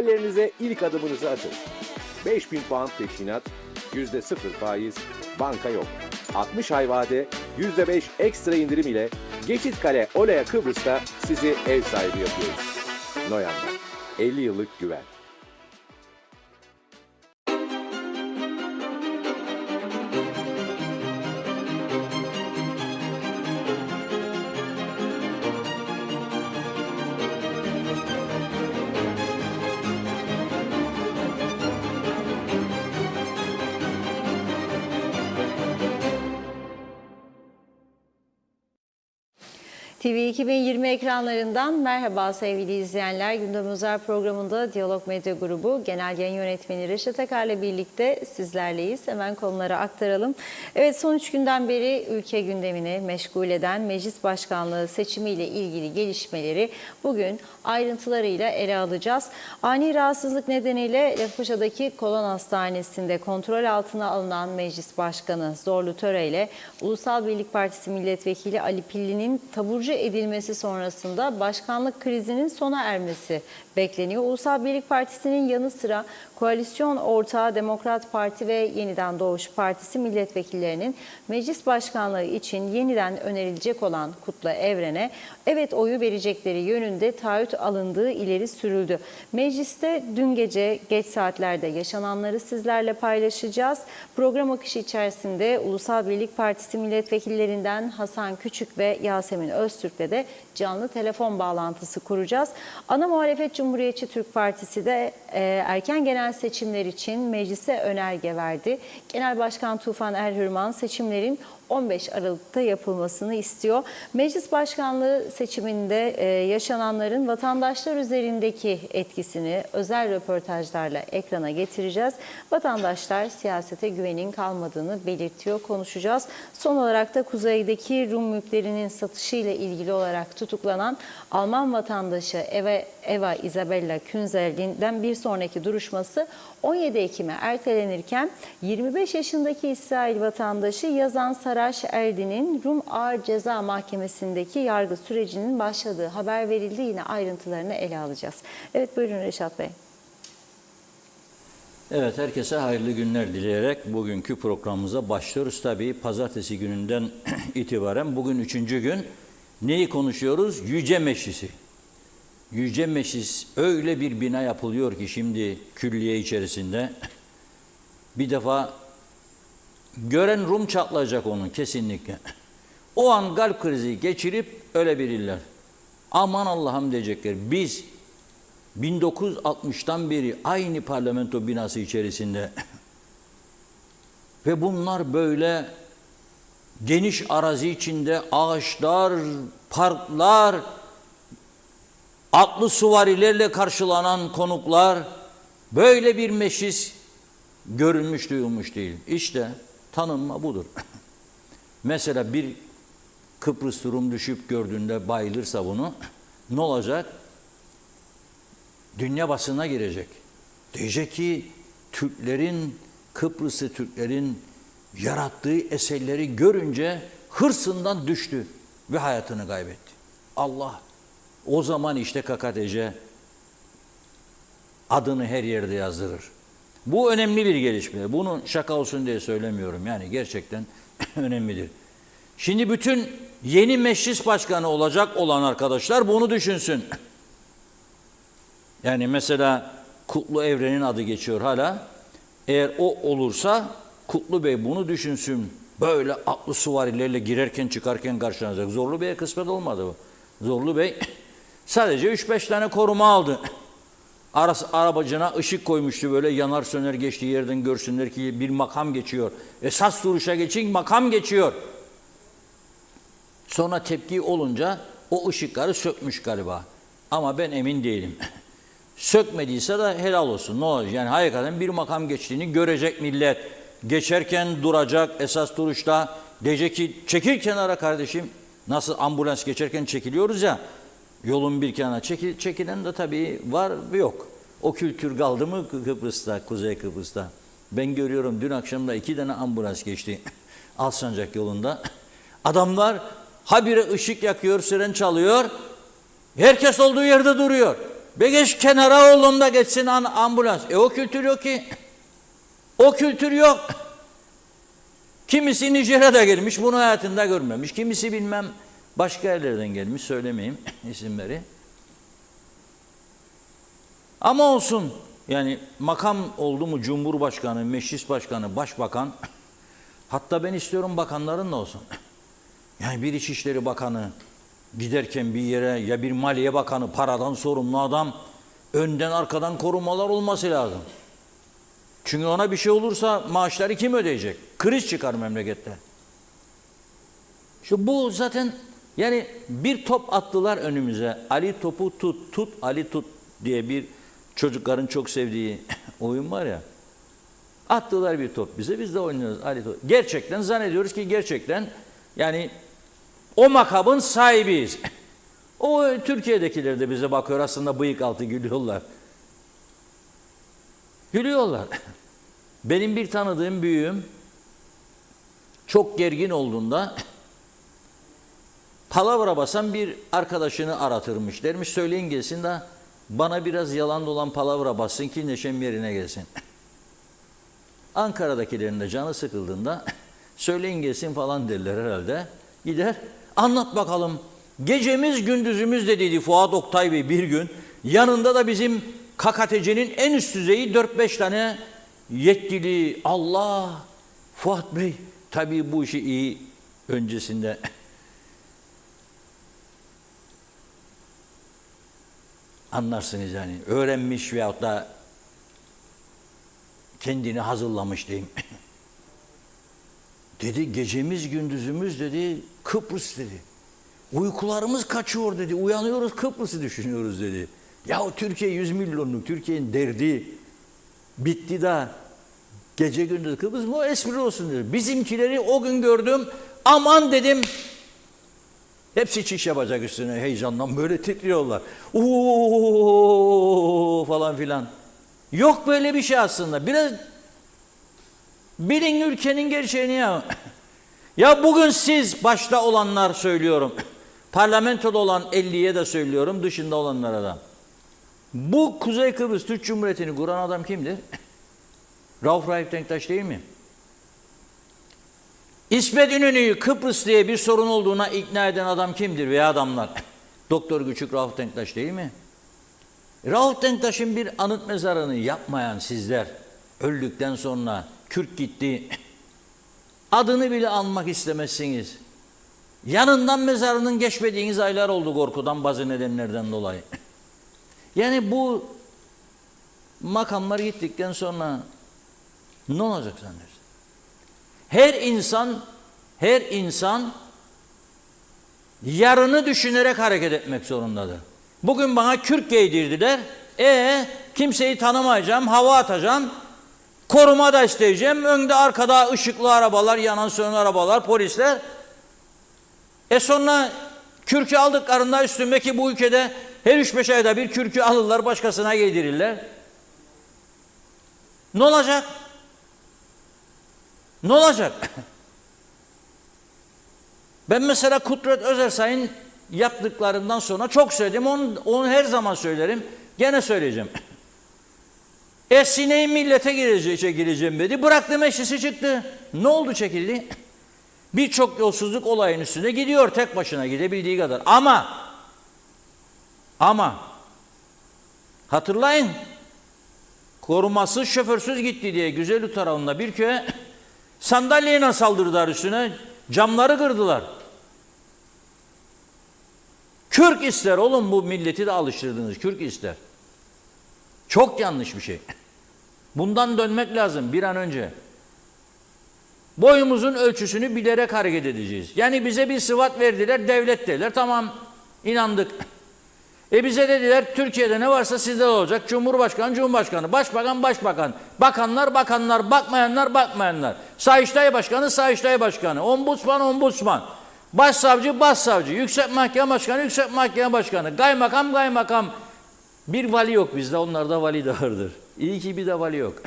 Hayallerinize ilk adımınızı atın. 5.000 pound peşinat, %0 faiz, banka yok. 60 ay vade, %5 ekstra indirim ile Geçitkale Olaya Kıbrıs'ta sizi ev sahibi yapıyoruz. Noyan'da 50 yıllık güven. TV 2020 ekranlarından merhaba sevgili izleyenler. Gündem Özel programında Diyalog Medya Grubu Genel Yayın Yönetmeni Reşat Akar'la birlikte sizlerleyiz. Hemen konuları aktaralım. Evet, son 3 günden beri ülke gündemini meşgul eden meclis başkanlığı seçimiyle ilgili gelişmeleri bugün ayrıntılarıyla ele alacağız. Ani rahatsızlık nedeniyle Lefkoşa'daki Kolon Hastanesi'nde kontrol altına alınan Meclis Başkanı Zorlu Töre ile Ulusal Birlik Partisi Milletvekili Ali Pilli'nin taburcu edilmesi sonrasında başkanlık krizinin sona ermesi bekleniyor. Ulusal Birlik Partisi'nin yanı sıra koalisyon ortağı Demokrat Parti ve Yeniden Doğuş Partisi milletvekillerinin meclis başkanlığı için yeniden önerilecek olan Kutlu Evren'e evet oyu verecekleri yönünde taahhüt alındığı ileri sürüldü. Mecliste dün gece geç saatlerde yaşananları sizlerle paylaşacağız. Program akışı içerisinde Ulusal Birlik Partisi milletvekillerinden Hasan Küçük ve Yasemin Öztürk'le de canlı telefon bağlantısı kuracağız. Ana muhalefet Cumhuriyetçi Türk Partisi de erken genel seçimler için meclise önerge verdi. Genel Başkan Tufan Erhürman seçimlerin 15 Aralık'ta yapılmasını istiyor. Meclis başkanlığı seçiminde yaşananların vatandaşlar üzerindeki etkisini özel röportajlarla ekrana getireceğiz. Vatandaşlar siyasete güvenin kalmadığını belirtiyor, konuşacağız. Son olarak da kuzeydeki Rum mülklerinin satışıyla ilgili olarak tutuklanan Alman vatandaşı Eva Isabella Künzel'den bir sonraki duruşması 17 Ekim'e ertelenirken 25 yaşındaki İsrail vatandaşı Yazan Saraş Erdi'nin Rum Ağır Ceza Mahkemesi'ndeki yargı sürecinin başladığı haber verildi. Yine ayrıntılarını ele alacağız. Evet, buyurun Reşat Bey. Evet, herkese hayırlı günler dileyerek bugünkü programımıza başlıyoruz. Tabii pazartesi gününden itibaren bugün 3. gün. Neyi konuşuyoruz? Yüce Meclisi. Yüce Meclis öyle bir bina yapılıyor ki şimdi külliye içerisinde. Bir defa gören Rum çatlayacak onun kesinlikle. O an kalp krizi geçirip öyle bilirler. Aman Allah'ım diyecekler. Biz 1960'tan beri aynı parlamento binası içerisinde ve bunlar böyle geniş arazi içinde ağaçlar, parklar, atlı süvarilerle karşılanan konuklar, böyle bir meclis görülmüş duyulmuş değil. İşte tanınma budur. Mesela bir Kıbrıs Rum düşüp gördüğünde bayılırsa bunu ne olacak? Dünya basına girecek. Diyecek ki Kıbrıslı Türklerin yarattığı eserleri görünce hırsından düştü ve hayatını kaybetti. Allah o zaman işte KKTC adını her yerde yazdırır. Bu önemli bir gelişme. Bunu şaka olsun diye söylemiyorum. Yani gerçekten önemlidir. Şimdi bütün yeni meclis başkanı olacak olan arkadaşlar bunu düşünsün. Yani mesela Kutlu Evren'in adı geçiyor hala. Eğer o olursa Kutlu Bey bunu düşünsün. Böyle atlı süvarilerle girerken çıkarken karşılanacak. Zorlu Bey'e kısmet olmadı bu. Zorlu Bey sadece 3-5 tane koruma aldı. Arabacına ışık koymuştu, böyle yanar söner geçtiği yerden görsünler ki bir makam geçiyor. Esas duruşa geçin, makam geçiyor. Sonra tepki olunca o ışıkları sökmüş galiba. Ama ben emin değilim. Sökmediyse de helal olsun. Ne olacak? Yani hakikaten bir makam geçtiğini görecek millet. Geçerken duracak esas duruşta. Diyecek ki çekil kenara kardeşim. Nasıl ambulans geçerken çekiliyoruz ya. Yolun bir kenarına çekilen de tabii var ve yok. O kültür kaldı mı Kıbrıs'ta, Kuzey Kıbrıs'ta? Ben görüyorum dün akşam da 2 tane ambulans geçti Alsancak yolunda. Adamlar habire ışık yakıyor, siren çalıyor. Herkes olduğu yerde duruyor. Be geç kenara oğlum da geçsin ambulans. O kültür yok ki. O kültür yok. Kimisi Nijerya'da gelmiş, bunu hayatında görmemiş. Kimisi bilmem başka yerlerden gelmiş, söylemeyeyim isimleri. Ama olsun, yani makam oldu mu Cumhurbaşkanı, Meclis Başkanı, Başbakan, hatta ben istiyorum bakanların da olsun. Yani bir İçişleri Bakanı giderken bir yere, ya bir Maliye Bakanı, paradan sorumlu adam, önden arkadan korumalar olması lazım. Çünkü ona bir şey olursa maaşları kim ödeyecek? Kriz çıkar memlekette. Şu bu zaten, yani bir top attılar önümüze. Ali topu tut, tut Ali tut diye bir çocukların çok sevdiği oyun var ya. Attılar bir top bize, biz de oynuyoruz Ali top. Gerçekten zannediyoruz ki gerçekten yani o makamın sahibiyiz. O Türkiye'dekiler de bize bakıyor, aslında bıyık altı gülüyorlar. Gülüyorlar. Benim bir tanıdığım büyüğüm çok gergin olduğunda palavra basan bir arkadaşını aratırmış. Dermiş söyleyin gelsin de bana biraz yalan dolan palavra bassın ki neşem yerine gelsin. Ankara'dakilerin de canı sıkıldığında söyleyin gelsin falan derler herhalde. Gider anlat bakalım. Gecemiz gündüzümüz de dedi Fuat Oktay Bey bir gün. Yanında da bizim KKTC'nin en üst düzeyi 4-5 tane yetkili. Allah! Fuat Bey tabii bu işi iyi öncesinde anlarsınız yani. Öğrenmiş veyahut da kendini hazırlamış diyeyim. Dedi gecemiz gündüzümüz dedi Kıbrıs dedi. Uykularımız kaçıyor dedi. Uyanıyoruz Kıbrıs'ı düşünüyoruz dedi. Ya Türkiye 100 milyonluk, Türkiye'nin derdi bitti de gece gündüz Kıbrıs mı? O espri olsun dedi. Bizimkileri o gün gördüm. Aman dedim. Hepsi çiş yapacak üstüne heyecandan böyle titriyorlar. Ooo falan filan. Yok böyle bir şey aslında. Biraz bilin ülkenin gerçeğini ya. Ya bugün siz başta olanlar söylüyorum. Parlamentoda olan 50'ye de söylüyorum, dışında olanlara da. Bu Kuzey Kıbrıs Türk Cumhuriyeti'ni kuran adam kimdir? Rauf Denktaş değil mi? İsmet İnönü'yü Kıbrıs diye bir sorun olduğuna ikna eden adam kimdir veya adamlar? Doktor Küçük Rauf Denktaş değil mi? Rauf Denktaş'ın bir anıt mezarını yapmayan sizler, öldükten sonra Kürk gitti, adını bile almak istemezsiniz. Yanından mezarının geçmediğiniz aylar oldu korkudan, bazı nedenlerden dolayı. Yani bu makamlar gittikten sonra ne olacak zannedersin? Her insan yarını düşünerek hareket etmek zorundadır. Bugün bana kürk giydirdiler. Kimseyi tanımayacağım, hava atacağım. Koruma da isteyeceğim. Önde arkada ışıklı arabalar, yanan sönen arabalar, polisler. Sonra kürkü aldıklarında üstümdeki bu ülkede her 3-5 ayda bir kürkü alırlar, başkasına giydirirler. Ne olacak? Ne olacak? Ben mesela Kudret Özersay'ın yaptıklarından sonra çok söyledim. Onu her zaman söylerim. Gene söyleyeceğim. Sineğin millete gireceğim dedi. Bıraktı meclisi çıktı. Ne oldu çekildi? Birçok yolsuzluk olayın üstünde gidiyor tek başına gidebildiği kadar. Ama hatırlayın, korumasız şoförsüz gitti diye Güzellik tarafında bir köye sandalyeyle saldırdılar üstüne, camları kırdılar. Kürk ister oğlum, bu milleti de alıştırdınız, kürk ister. Çok yanlış bir şey. Bundan dönmek lazım bir an önce. Boyumuzun ölçüsünü bilerek hareket edeceğiz. Yani bize bir sıfat verdiler, devlet dediler, tamam inandık. Bize dediler Türkiye'de ne varsa sizde olacak. Cumhurbaşkanı, başbakan, bakanlar, bakmayanlar. Sayıştay Başkanı, ombudsman, başsavcı, yüksek mahkeme başkanı, kaymakam. Bir vali yok bizde, onlarda vali de vardır. İyi ki bir de vali yok.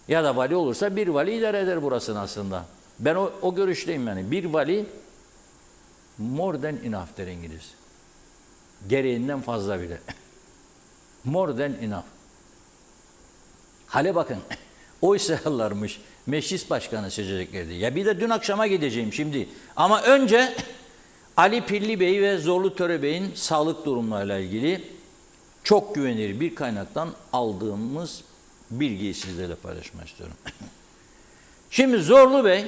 Ya da vali olursa bir vali idare eder burasını aslında. Ben o görüşteyim yani. Bir vali more than enough der İngiliz. Gereğinden fazla bile. More than enough. Hale bakın. Oysalarmış meclis başkanı seçeceklerdi. Ya bir de dün akşama gideceğim şimdi. Ama önce Ali Pilli Bey ve Zorlu Törebey'in sağlık durumlarıyla ilgili çok güvenilir bir kaynaktan aldığımız bilgiyi sizlerle paylaşmak istiyorum. Şimdi Zorlu Bey,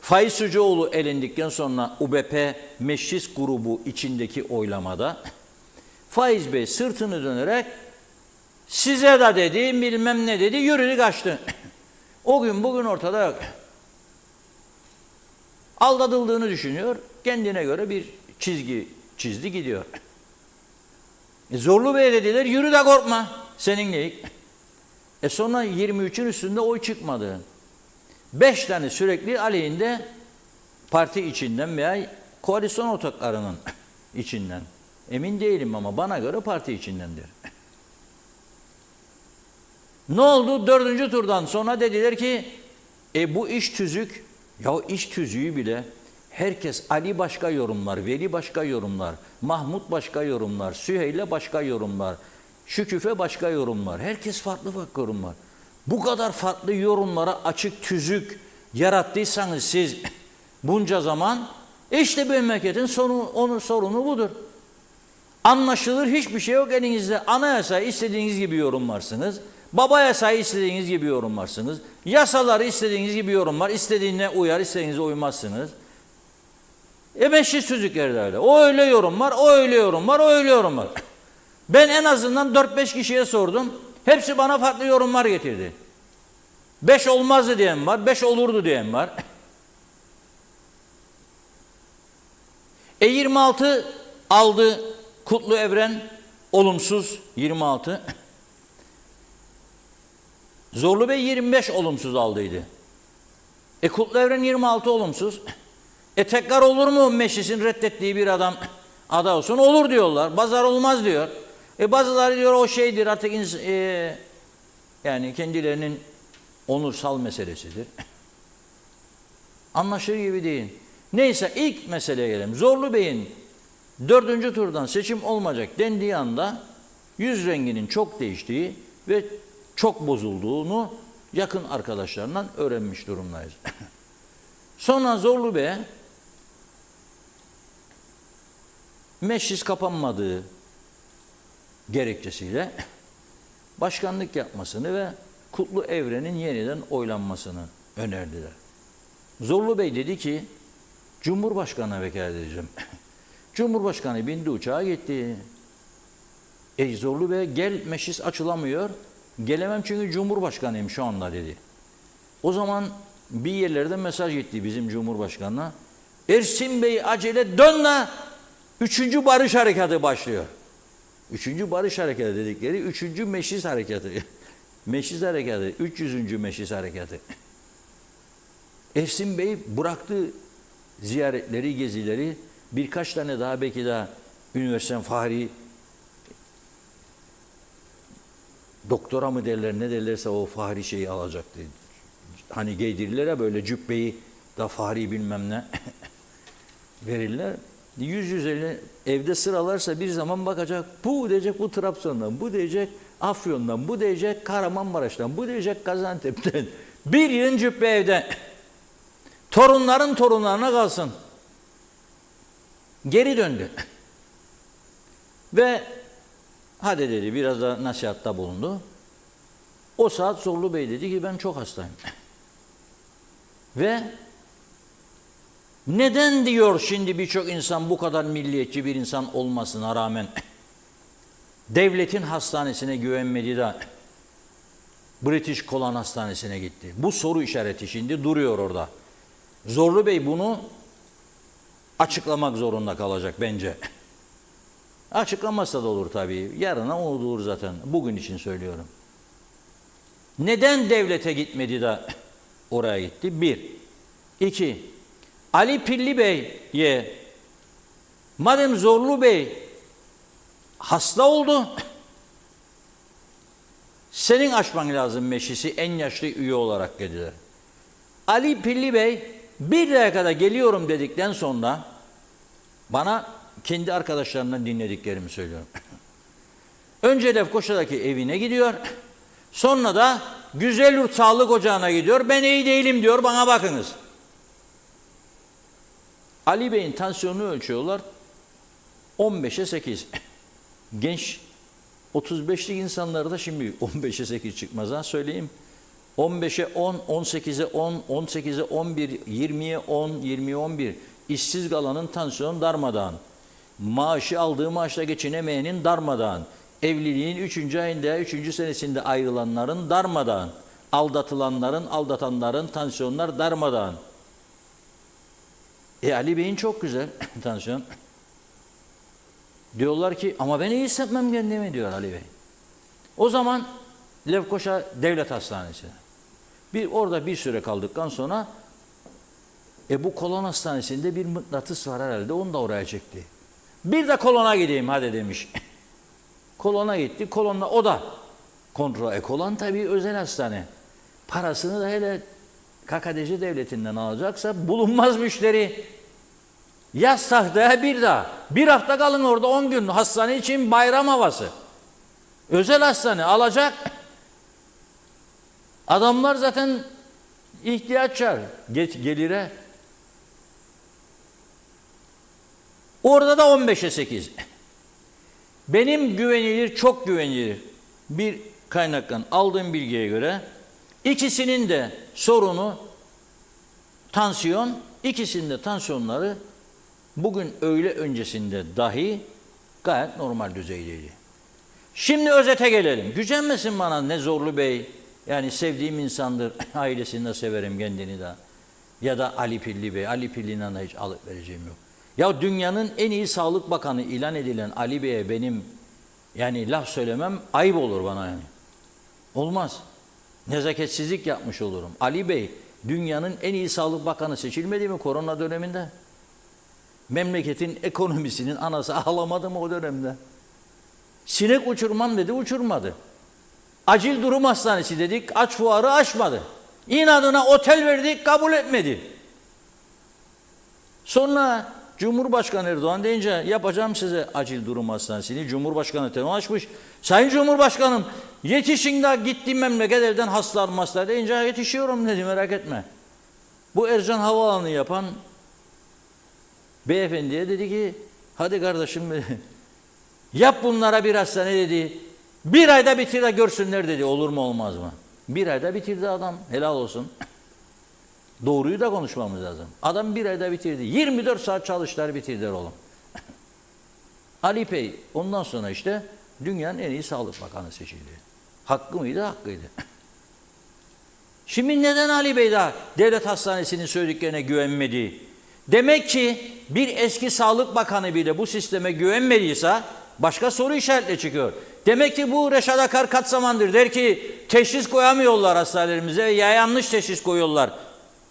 Faiz Sucuoğlu elendikten sonra UBP meclis grubu içindeki oylamada Faiz Bey sırtını dönerek size de dedi, bilmem ne dedi, yürüdü kaçtı. O gün bugün ortada yok. Aldatıldığını düşünüyor, kendine göre bir çizgi çizdi gidiyor. Zorlu Bey dediler, yürü de korkma, seninle. Sonra 23'ün üstünde oy çıkmadı. 5 tane sürekli aleyhinde parti içinden veya koalisyon ortaklarının içinden. Emin değilim ama bana göre parti içindendir. Ne oldu? 4. turdan sonra dediler ki bu iş tüzük. Ya iş tüzüğü bile herkes Ali başka yorumlar, Veli başka yorumlar, Mahmut başka yorumlar, Süheyl'e başka yorumlar, Şüküfe başka yorumlar. Herkes farklı farklı yorumlar. Bu kadar farklı yorumlara açık tüzük yarattıysanız siz bunca zaman işte memleketin sorunu budur. Anlaşılır hiçbir şey yok elinizde. Anayasayı istediğiniz gibi yorumlarsınız. Baba yasayı istediğiniz gibi yorumlarsınız. Yasaları istediğiniz gibi yorumlar. İstediğine uyar, istediğinize uymazsınız. Meclis tüzükleri de öyle. O öyle yorumlar, o öyle yorumlar, o öyle yorumlar. Ben en azından 4-5 kişiye sordum. Hepsi bana farklı yorumlar getirdi. 5 olmazdı diyen var, 5 olurdu diyen var. 26 aldı Kutlu Evren, olumsuz 26. Zorlu Bey 25 olumsuz aldıydı. Kutlu Evren 26 olumsuz. Tekrar olur mu meclisin reddettiği bir adam aday olsun? Olur diyorlar. Bazılar olmaz diyor. Bazıları diyor o şeydir artık yani kendilerinin onursal meselesidir. Anlaşılır gibi değil. Neyse ilk meseleye gelelim. Zorlu Bey'in 4. turdan seçim olmayacak dendiği anda yüz renginin çok değiştiği ve çok bozulduğunu yakın arkadaşlarından öğrenmiş durumdayız. Sonra Zorlu Bey'e meclis kapanmadığı gerekçesiyle başkanlık yapmasını ve Kutlu Evren'in yeniden oylanmasını önerdiler. Zorlu Bey dedi ki Cumhurbaşkanı'na vekalet edeceğim. Cumhurbaşkanı bindi uçağa gitti. Zorlu Bey gel meclis açılamıyor. Gelemem çünkü Cumhurbaşkanıyım şu anda dedi. O zaman bir yerlerden mesaj gitti bizim Cumhurbaşkanı'na. Ersin Bey acele dön de 3. Barış Harekatı başlıyor. 3. Barış Harekatı dedikleri 3. Meclis Harekatı. Meclis Harekatı, 300. Meclis Harekatı. Ersin Bey bıraktı ziyaretleri, gezileri, birkaç tane daha belki daha üniversite fahri doktora mı derler ne derlerse o fahri şeyi alacaktı. Hani giydirirler ya böyle cübbeyi da fahri bilmem ne verirler. 150 evde sıralarsa bir zaman bakacak bu diyecek bu Trabzon'dan, bu diyecek Afyon'dan, bu diyecek Kahramanmaraş'tan, bu diyecek Gaziantep'ten. Bir yığın cübbe evde. Torunların torunlarına kalsın. Geri döndü. Ve hadi dedi biraz da nasihatta bulundu. O saat Zorlu Bey dedi ki ben çok hastayım. Ve neden diyor şimdi birçok insan bu kadar milliyetçi bir insan olmasına rağmen devletin hastanesine güvenmedi de British Kolan Hastanesi'ne gitti. Bu soru işareti şimdi duruyor orada. Zorlu Bey bunu açıklamak zorunda kalacak bence. Açıklamazsa da olur tabii. Yarına olur zaten. Bugün için söylüyorum. Neden devlete gitmedi de oraya gitti? 1. 2. Ali Pilli Bey'e madem Zorlu Bey hasta oldu, senin açman lazım meclisi en yaşlı üye olarak dediler. Ali Pilli Bey bir dakikada geliyorum dedikten sonra bana kendi arkadaşlarından dinlediklerimi söylüyorum. Önce Lefkoşa'daki evine gidiyor. Sonra da Güzelyurt Sağlık Ocağı'na gidiyor. Ben iyi değilim diyor, bana bakınız. Ali Bey'in tansiyonunu ölçüyorlar. 15'e 8. Genç 35'lik insanları da şimdi 15'e 8 çıkmaz ha söyleyeyim. 15'e 10, 18'e 10, 18'e 11, 20'ye 10, 20'ye 11. İşsiz kalanın tansiyonu darmadağın. Maaşı aldığı maaşla geçinemeyenin darmadağın. Evliliğin 3. ayında, 3. senesinde ayrılanların darmadağın. Aldatılanların, aldatanların tansiyonlar darmadağın. Ali Bey'in çok güzel tansiyon. Diyorlar ki ama ben iyi hissetmem kendimi diyor Ali Bey. O zaman Lefkoşa Devlet Hastanesi. Orada bir süre kaldıktan sonra bu kolon hastanesinde bir mıknatıs var herhalde, onu da oraya çekti. Bir de kolona gideyim hadi demiş. Kolona gitti. Kolonda o da kontrol. Kolon tabii özel hastane. Parasını da hele KKTC devletinden alacaksa bulunmaz müşteri. Yaz tahtaya bir daha. Bir hafta kalın orada 10 gün. Hastane için bayram havası. Özel hastane alacak. Adamlar zaten ihtiyaçlar gelire. Orada da 15'e 8. Benim güvenilir, çok güvenilir bir kaynaktan aldığım bilgiye göre ikisinin de sorunu tansiyon, ikisinin de tansiyonları bugün öğle öncesinde dahi gayet normal düzeydeydi. Şimdi özete gelelim. Gücenmesin bana ne Zorlu Bey, yani sevdiğim insandır, ailesini de severim kendini de. Ya da Ali Pilli Bey, Ali Pilli'nden de hiç alıp vereceğim yok. Ya dünyanın en iyi Sağlık Bakanı ilan edilen Ali Bey'e benim yani laf söylemem ayıp olur bana yani. Olmaz. Nezaketsizlik yapmış olurum. Ali Bey dünyanın en iyi Sağlık Bakanı seçilmedi mi korona döneminde? Memleketin ekonomisinin anası ağlamadı mı o dönemde? Sinek uçurmam dedi, uçurmadı. Acil durum hastanesi dedik, aç fuarı açmadı. İnadına otel verdik, kabul etmedi. Sonra Cumhurbaşkanı Erdoğan deyince yapacağım size acil durum hastanesini. Cumhurbaşkanı telefon açmış. Sayın Cumhurbaşkanım yetişin de gittiğim memleket evden hasta deyince yetişiyorum dedi, merak etme. Bu Ercan Havaalanı yapan beyefendiye dedi ki hadi kardeşim yap bunlara bir hastane dedi. Bir ayda bitir de görsünler dedi. Olur mu olmaz mı? Bir ayda bitirdi adam. Helal olsun. Doğruyu da konuşmamız lazım. Adam bir ayda bitirdi. 24 saat çalıştılar, bitirdiler oğlum. Ali Bey ondan sonra işte dünyanın en iyi Sağlık Bakanı seçildi. Hakkı mıydı? Hakkıydı. Şimdi neden Ali Bey daha devlet hastanesinin söylediklerine güvenmedi? Demek ki bir eski Sağlık Bakanı bile bu sisteme güvenmediyse başka soru işaretle çıkıyor. Demek ki bu Reşat Akar kaç zamandır der ki teşhis koyamıyorlar hastanelerimize ya yanlış teşhis koyuyorlar.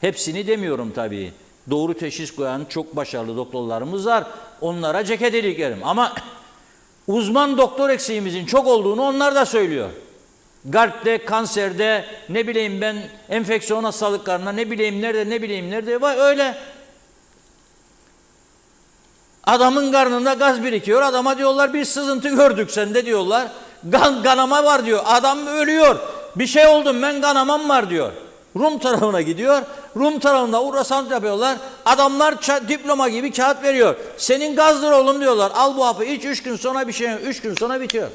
Hepsini demiyorum tabii. Doğru teşhis koyan çok başarılı doktorlarımız var. Onlara ceket iliklerim. Ama uzman doktor eksiğimizin çok olduğunu onlar da söylüyor. Kalpte, kanserde, ne bileyim ben enfeksiyon hastalıklarına, ne bileyim nerede var öyle. Adamın karnında gaz birikiyor. Adama diyorlar bir sızıntı gördük sende diyorlar. Kanama var diyor. Adam ölüyor. Bir şey oldum ben, kanamam var diyor. Rum tarafına gidiyor. Rum tarafında ultrasound yapıyorlar. Adamlar diploma gibi kağıt veriyor. Senin gazdır oğlum diyorlar. Al bu hapı iç 3 gün sonra bir şey yok. 3 gün sonra bitiyor.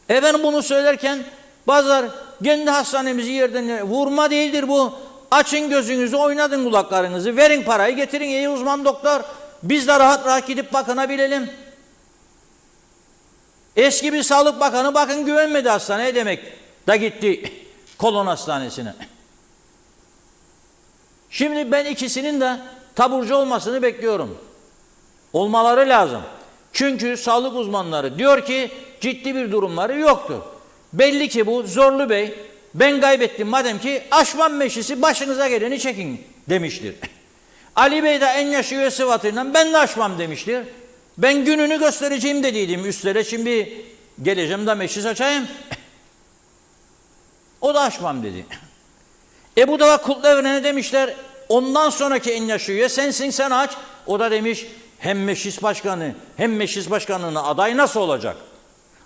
Ben bunu söylerken bazıları kendi hastanemizi yerden vurma değildir bu. Açın gözünüzü, oynadın kulaklarınızı, verin parayı, getirin iyi uzman doktor. Biz de rahat rahat gidip bakınabilelim. Eski bir Sağlık Bakanı bakın güvenmedi hastaneye demek da gitti kolon hastanesine. Şimdi ben ikisinin de taburcu olmasını bekliyorum. Olmaları lazım. Çünkü sağlık uzmanları diyor ki ciddi bir durumları yoktur. Belli ki bu Zorlu Bey ben kaybettim madem ki aşman meşrisi başınıza geleni çekin demiştir. Ali Bey de en yaşı üye sıfatıyla ben de aşmam demiştir. Ben gününü göstereceğim dediydim üstlere şimdi geleceğim de meclis açayım. O da aşmam dedi. Bu da Kutlu Evren'e demişler ondan sonraki en yaşı üye sensin sen aç. O da demiş hem meclis başkanı hem meclis başkanlığına aday nasıl olacak?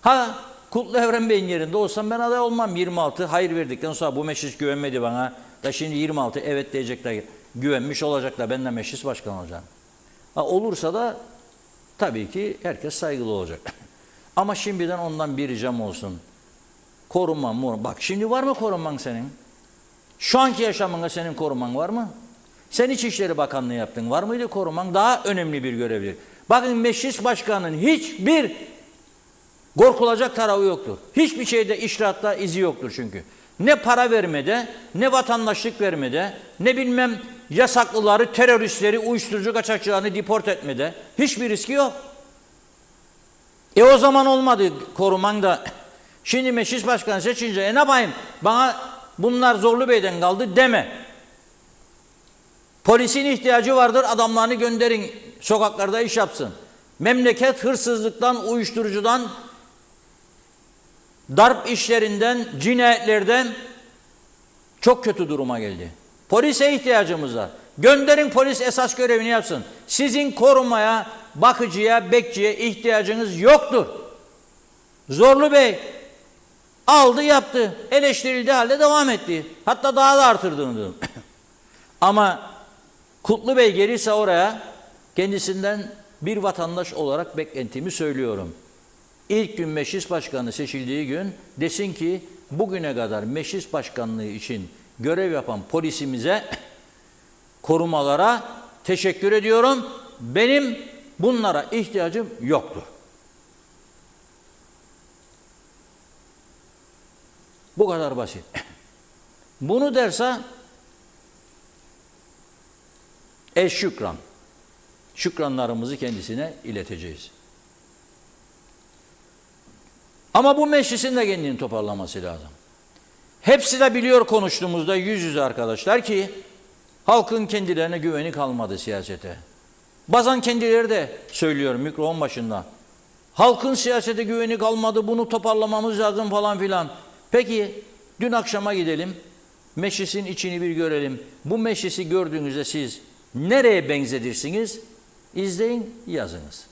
Ha Kutlu Evren Bey'in yerinde olsam ben aday olmam. 26 hayır verdikten sonra bu meclis güvenmedi bana. Da şimdi 26 evet diyecekler, güvenmiş olacaklar. Ben de meclis başkanı olacağım. Ha, olursa da tabii ki herkes saygılı olacak. Ama şimdiden ondan bir ricam olsun. Korunman mı? Bak şimdi var mı korunman senin? Şu anki yaşamında senin koruman var mı? Sen İçişleri Bakanlığı yaptın. Var mıydı koruman? Daha önemli bir görevdir. Bakın meclis başkanının hiçbir korkulacak tarafı yoktur. Hiçbir şeyde işrahatta izi yoktur çünkü. Ne para vermede, ne vatandaşlık vermede, ne bilmem yasaklıları, teröristleri, uyuşturucu kaçakçılarını deport etmede hiçbir riski yok. O zaman olmadı koruman da. Şimdi meclis başkanı seçince ne yapayım? Bana bunlar Zorlu Bey'den kaldı deme. Polisin ihtiyacı vardır, adamlarını gönderin, sokaklarda iş yapsın. Memleket hırsızlıktan, uyuşturucudan, darp işlerinden, cinayetlerden çok kötü duruma geldi. Polise ihtiyacımız var. Gönderin, polis esas görevini yapsın. Sizin korumaya, bakıcıya, bekçiye ihtiyacınız yoktur. Zorlu Bey aldı yaptı. Eleştirildiği halde devam etti. Hatta daha da artırdığını. Ama Kutlu Bey gelirse oraya kendisinden bir vatandaş olarak beklentimi söylüyorum. İlk gün meclis başkanı seçildiği gün desin ki bugüne kadar meclis başkanlığı için görev yapan polisimize, korumalara teşekkür ediyorum. Benim bunlara ihtiyacım yoktur. Bu kadar basit. Bunu derse şükran. Şükranlarımızı kendisine ileteceğiz. Ama bu meclisin de kendini toparlaması lazım. Hepsi de biliyor konuştuğumuzda yüz yüze arkadaşlar ki halkın kendilerine güveni kalmadı siyasete. Bazen kendileri de söylüyor mikrofon başında. Halkın siyasete güveni kalmadı, bunu toparlamamız lazım falan filan. Peki dün akşama gidelim, meclisin içini bir görelim. Bu meclisi gördüğünüzde siz nereye benzedirsiniz? İzleyin, yazınız.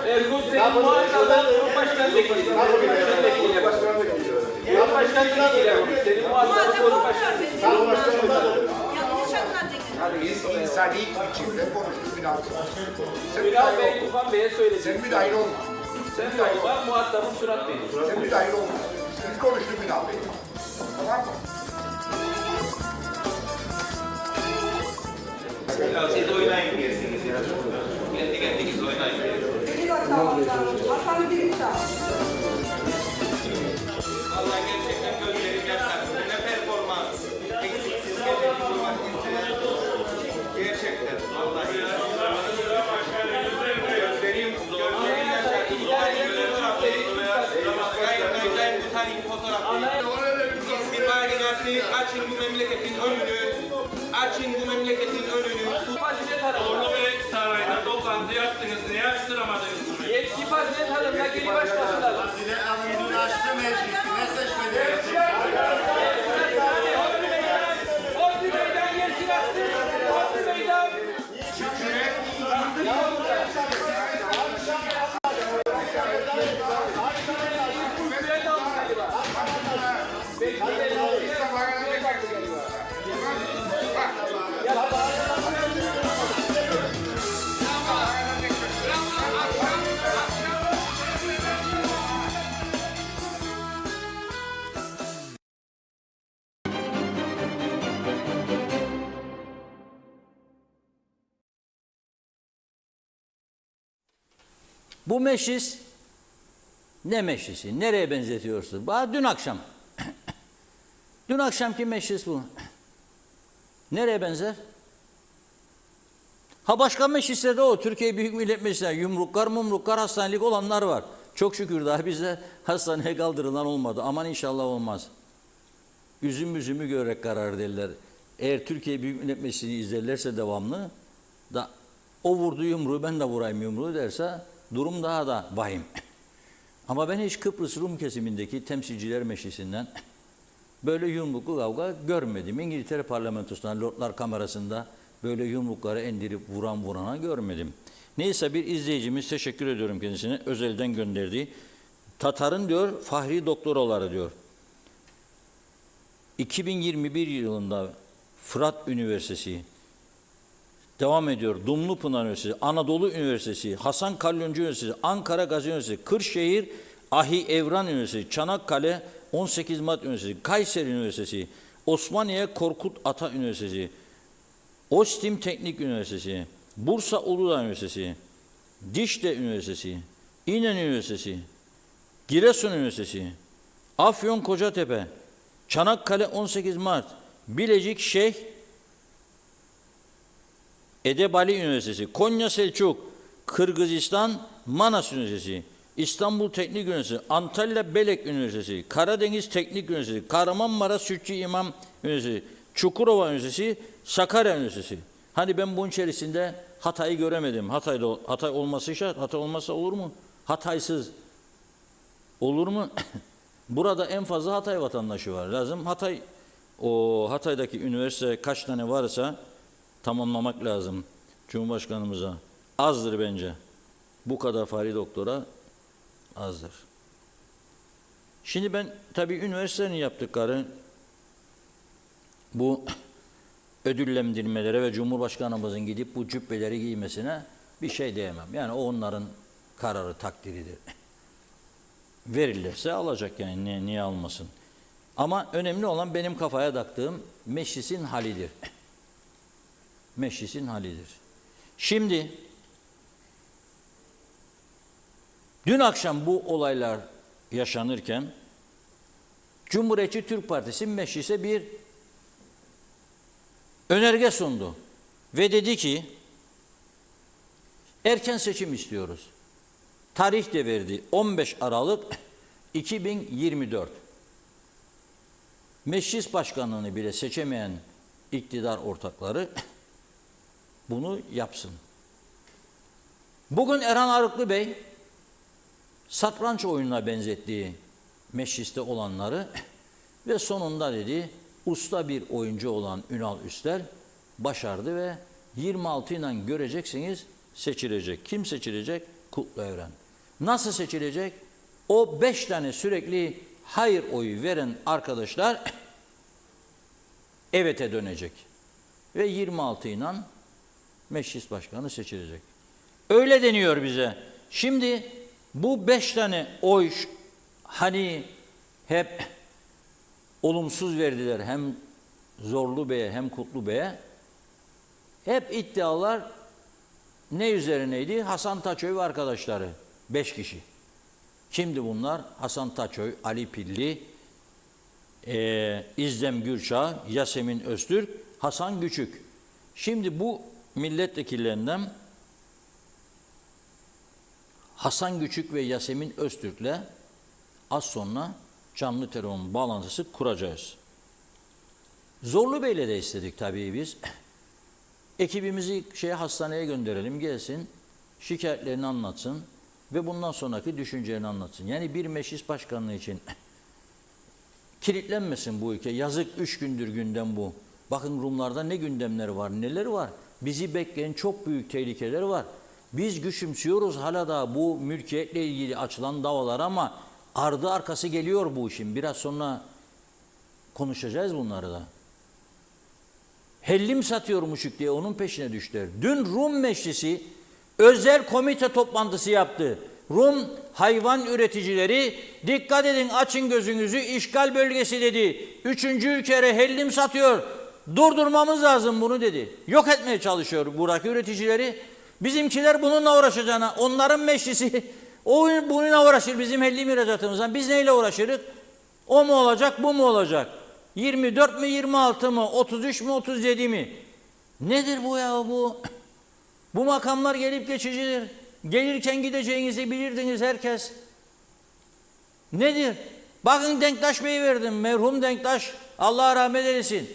Erkut senin muhatabın Cumhurbaşkanı vekili. Cumhurbaşkanı vekili. Cumhurbaşkanı vekili. Senin muhatabın Cumhurbaşkanı vekili. Biz insani biçimde konuştuk Ünal. Ünal Bey, Tufan Bey'e söyledi. Sen müdahil olma. Sen de olma, muhatabın Surat Bey. Sen müdahil olma. Biz konuştuk Ünal Bey. Tamam mı? Siz oynayın diyorsunuz ya. Kendi kendiniz oynayın. Vallahi gerçekten gözlerim yaşardı. Ne performans. Eksiksiz geceli olmak isteyen. Gerçekten. Vallahi. Gözlerim yaşar. İki tane gözlerim çarptı. Gayet bir tane fotoğraf. Siz bir bayrağı açın bu memleketin önünü. Açın bu memleketin önünü. Zorlu Bey Sarayı'nda toplantı yaptınız. Niye açtıramadınız bunu? Yetki fazilet hanımla geri başlasınlar. Açtı meclisi. Ne seçmedi? Ordu meydan gelsin açtı. Ordu meydan. Bu meclis ne meclisi? Nereye benzetiyorsunuz? Bana dün akşam. Dün akşamki meclis bu. Nereye benzer? Ha başka meclislerde o. Türkiye Büyük Millet Meclisi'nde yumruklar mumruklar hastanelik olanlar var. Çok şükür daha bize hastaneye kaldırılan olmadı. Aman inşallah olmaz. Üzümü görerek karar derler. Eğer Türkiye Büyük Millet Meclisi'ni izlerlerse devamlı da O vurdu yumruğu, ben de vurayım yumruğu derse durum daha da vahim. Ama ben hiç Kıbrıs Rum kesimindeki temsilciler meclisinden böyle yumruklu kavga görmedim. İngiltere parlamentosunda, Lordlar Kamerası'nda böyle yumrukları indirip vurana görmedim. Neyse bir izleyicimiz, teşekkür ediyorum kendisine, özelden gönderdiği. Tatar'ın diyor Fahri Doktoraları diyor. 2021 yılında Fırat Üniversitesi, devam ediyor Dumlupınar Üniversitesi, Anadolu Üniversitesi, Hasan Kalyoncu Üniversitesi, Ankara Gazi Üniversitesi, Kırşehir Ahi Evran Üniversitesi, Çanakkale 18 Mart Üniversitesi, Kayseri Üniversitesi, Osmaniye Korkut Ata Üniversitesi, Ostim Teknik Üniversitesi, Bursa Uludağ Üniversitesi, Dişli Üniversitesi, İnönü Üniversitesi, Giresun Üniversitesi, Afyon Kocatepe, Çanakkale 18 Mart, Bilecik Şeyh Edebali Üniversitesi, Konya Selçuk, Kırgızistan Manas Üniversitesi, İstanbul Teknik Üniversitesi, Antalya Belek Üniversitesi, Karadeniz Teknik Üniversitesi, Kahramanmaraş Sütçü İmam Üniversitesi, Çukurova Üniversitesi, Sakarya Üniversitesi. Hani ben bunun içerisinde Hatay'ı göremedim. Hatay olması şart. Hatay olmazsa olur mu? Hataysız olur mu? Burada en fazla Hatay vatandaşı var. Lazım Hatay'daki üniversite kaç tane varsa tamamlamak lazım Cumhurbaşkanımıza. Azdır bence. Bu kadar Fahri Doktora azdır. Şimdi ben tabii üniversitenin yaptıkları bu ödüllendirmelere ve Cumhurbaşkanımızın gidip bu cübbeleri giymesine bir şey diyemem. Yani o onların kararı, takdiridir. Verirlerse alacak yani, niye almasın. Ama önemli olan benim kafaya taktığım meclisin halidir. Meclisin halidir. Şimdi dün akşam bu olaylar yaşanırken Cumhuriyetçi Türk Partisi meclise bir önerge sundu ve dedi ki erken seçim istiyoruz. Tarih de verdi 15 Aralık 2024. Meclis başkanlığını bile seçemeyen iktidar ortakları bunu yapsın. Bugün Erhan Arıklı Bey satranç oyununa benzettiği mecliste olanları ve sonunda dedi usta bir oyuncu olan Ünal Üstel başardı ve 26 ile göreceksiniz seçilecek. Kim seçilecek? Kutlu Evren. Nasıl seçilecek? O 5 tane sürekli hayır oyu veren arkadaşlar evet'e dönecek. Ve 26 ile meclis başkanı seçilecek. Öyle deniyor bize. Şimdi bu 5 tane oy hani hep olumsuz verdiler hem Zorlu Bey'e hem Kutlu Bey'e. Hep iddialar ne üzerineydi? Hasan Taçöy ve arkadaşları. 5 kişi. Kimdi bunlar? Hasan Taçöy, Ali Pilli, İzdem Gürçağ, Yasemin Öztürk, Hasan Küçük. Şimdi bu milletvekillerinden Hasan Küçük ve Yasemin Öztürk'le az sonra canlı telefon bağlantısı kuracağız. Zorlu Bey'le de istedik tabii biz. Ekibimizi hastaneye gönderelim, gelsin, şikayetlerini anlatsın ve bundan sonraki düşüncelerini anlatsın. Yani bir meclis başkanlığı için kilitlenmesin bu ülke. Yazık 3 gündür gündem bu. Bakın Rumlarda ne gündemleri var, neler var. Bizi bekleyen çok büyük tehlikeler var. Biz güçümsüyoruz hala da bu mülkiyetle ilgili açılan davalar ama ardı arkası geliyor bu işin. Biraz sonra konuşacağız bunları da. Hellim satıyormuşuk diye onun peşine düştüler. Dün Rum Meclisi özel komite toplantısı yaptı. Rum hayvan üreticileri dikkat edin açın gözünüzü işgal bölgesi dedi. 3. ülkelere hellim satıyor. Durdurmamız lazım bunu dedi. Yok etmeye çalışıyor buradaki üreticileri. Bizimkiler bununla uğraşacağına onların meclisi bununla uğraşır bizim hellim ihracatımızdan. Biz neyle uğraşırız? O mu olacak bu mu olacak? 24 mi 26 mı 33 mi 37 mi? Nedir bu ya bu? Bu makamlar gelip geçicidir. Gelirken gideceğinizi bilirdiniz herkes. Nedir? Bakın Denktaş Bey'i verdim. Merhum Denktaş. Allah rahmet eylesin.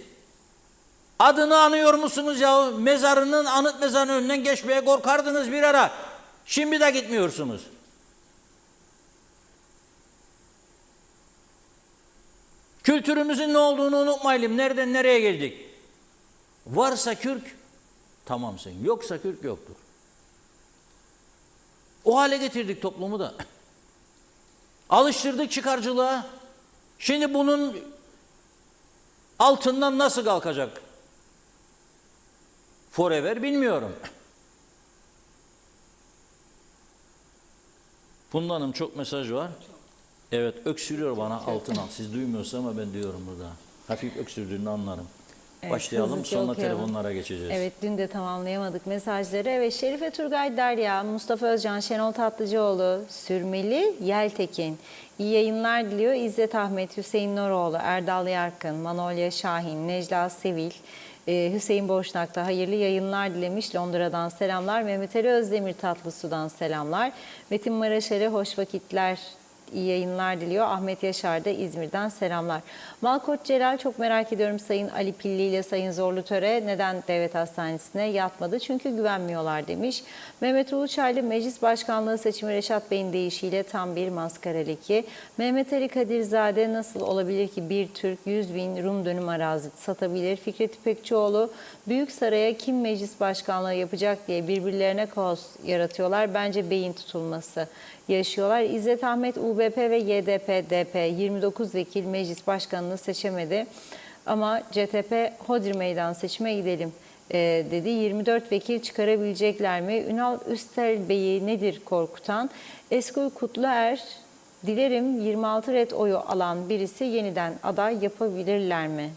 Adını anıyor musunuz ya? Mezarının, anıt mezarının önünden geçmeye korkardınız bir ara. Şimdi de gitmiyorsunuz. Kültürümüzün ne olduğunu unutmayalım. Nereden nereye geldik? Varsa kürk, tamamsın. Yoksa kürk yoktur. O hale getirdik toplumu da. Alıştırdık çıkarcılığa. Şimdi bunun altından nasıl kalkacak? Forever bilmiyorum. Bundanım çok mesaj var. Evet, öksürüyor bana altın al. Siz duymuyorsunuz ama ben duyuyorum burada. Hafif öksürdüğünü anlarım. Evet, Başlayalım, hızlıca sonra okuyalım. telefonlara geçeceğiz. Evet, dün de tamamlayamadık mesajları. Evet, Şerife Turgay Derya, Mustafa Özcan, Şenol Tatlıcıoğlu, Sürmeli, Yeltekin. İyi yayınlar diliyor. İzzet Ahmet, Hüseyin Noroğlu, Erdal Yarkın, Manolya Şahin, Necla Sevil, Hüseyin Boşnak da hayırlı yayınlar dilemiş. Londra'dan selamlar. Mehmet Ali Özdemir Tatlısu'dan selamlar. Metin Maraşar'a hoş vakitler, iyi yayınlar diliyor. Ahmet Yaşar da İzmir'den selamlar. Malkoç Celal, çok merak ediyorum Sayın Ali Pilli ile Sayın Zorlu Töre neden devlet hastanesine yatmadı? Çünkü güvenmiyorlar demiş. Mehmet Uluçaylı, meclis başkanlığı seçimi Reşat Bey'in deyişiyle tam bir maskara leki. Mehmet Ali Kadirzade, nasıl olabilir ki bir Türk 100.000 Rum dönüm arazi satabilir? Fikret İpekçioğlu, Büyük Saray'a kim meclis başkanlığı yapacak diye birbirlerine kaos yaratıyorlar. Bence beyin tutulması yaşıyorlar. İzzet Ahmet, UBP ve YDP, DP 29 vekil meclis başkanını seçemedi. Ama CTP Hodri Meydan seçime gidelim dedi. 24 vekil çıkarabilecekler mi? Ünal Üstel Bey'i nedir korkutan? Eskoy Kutluer, dilerim 26 red oyu alan birisi yeniden aday yapabilirler mi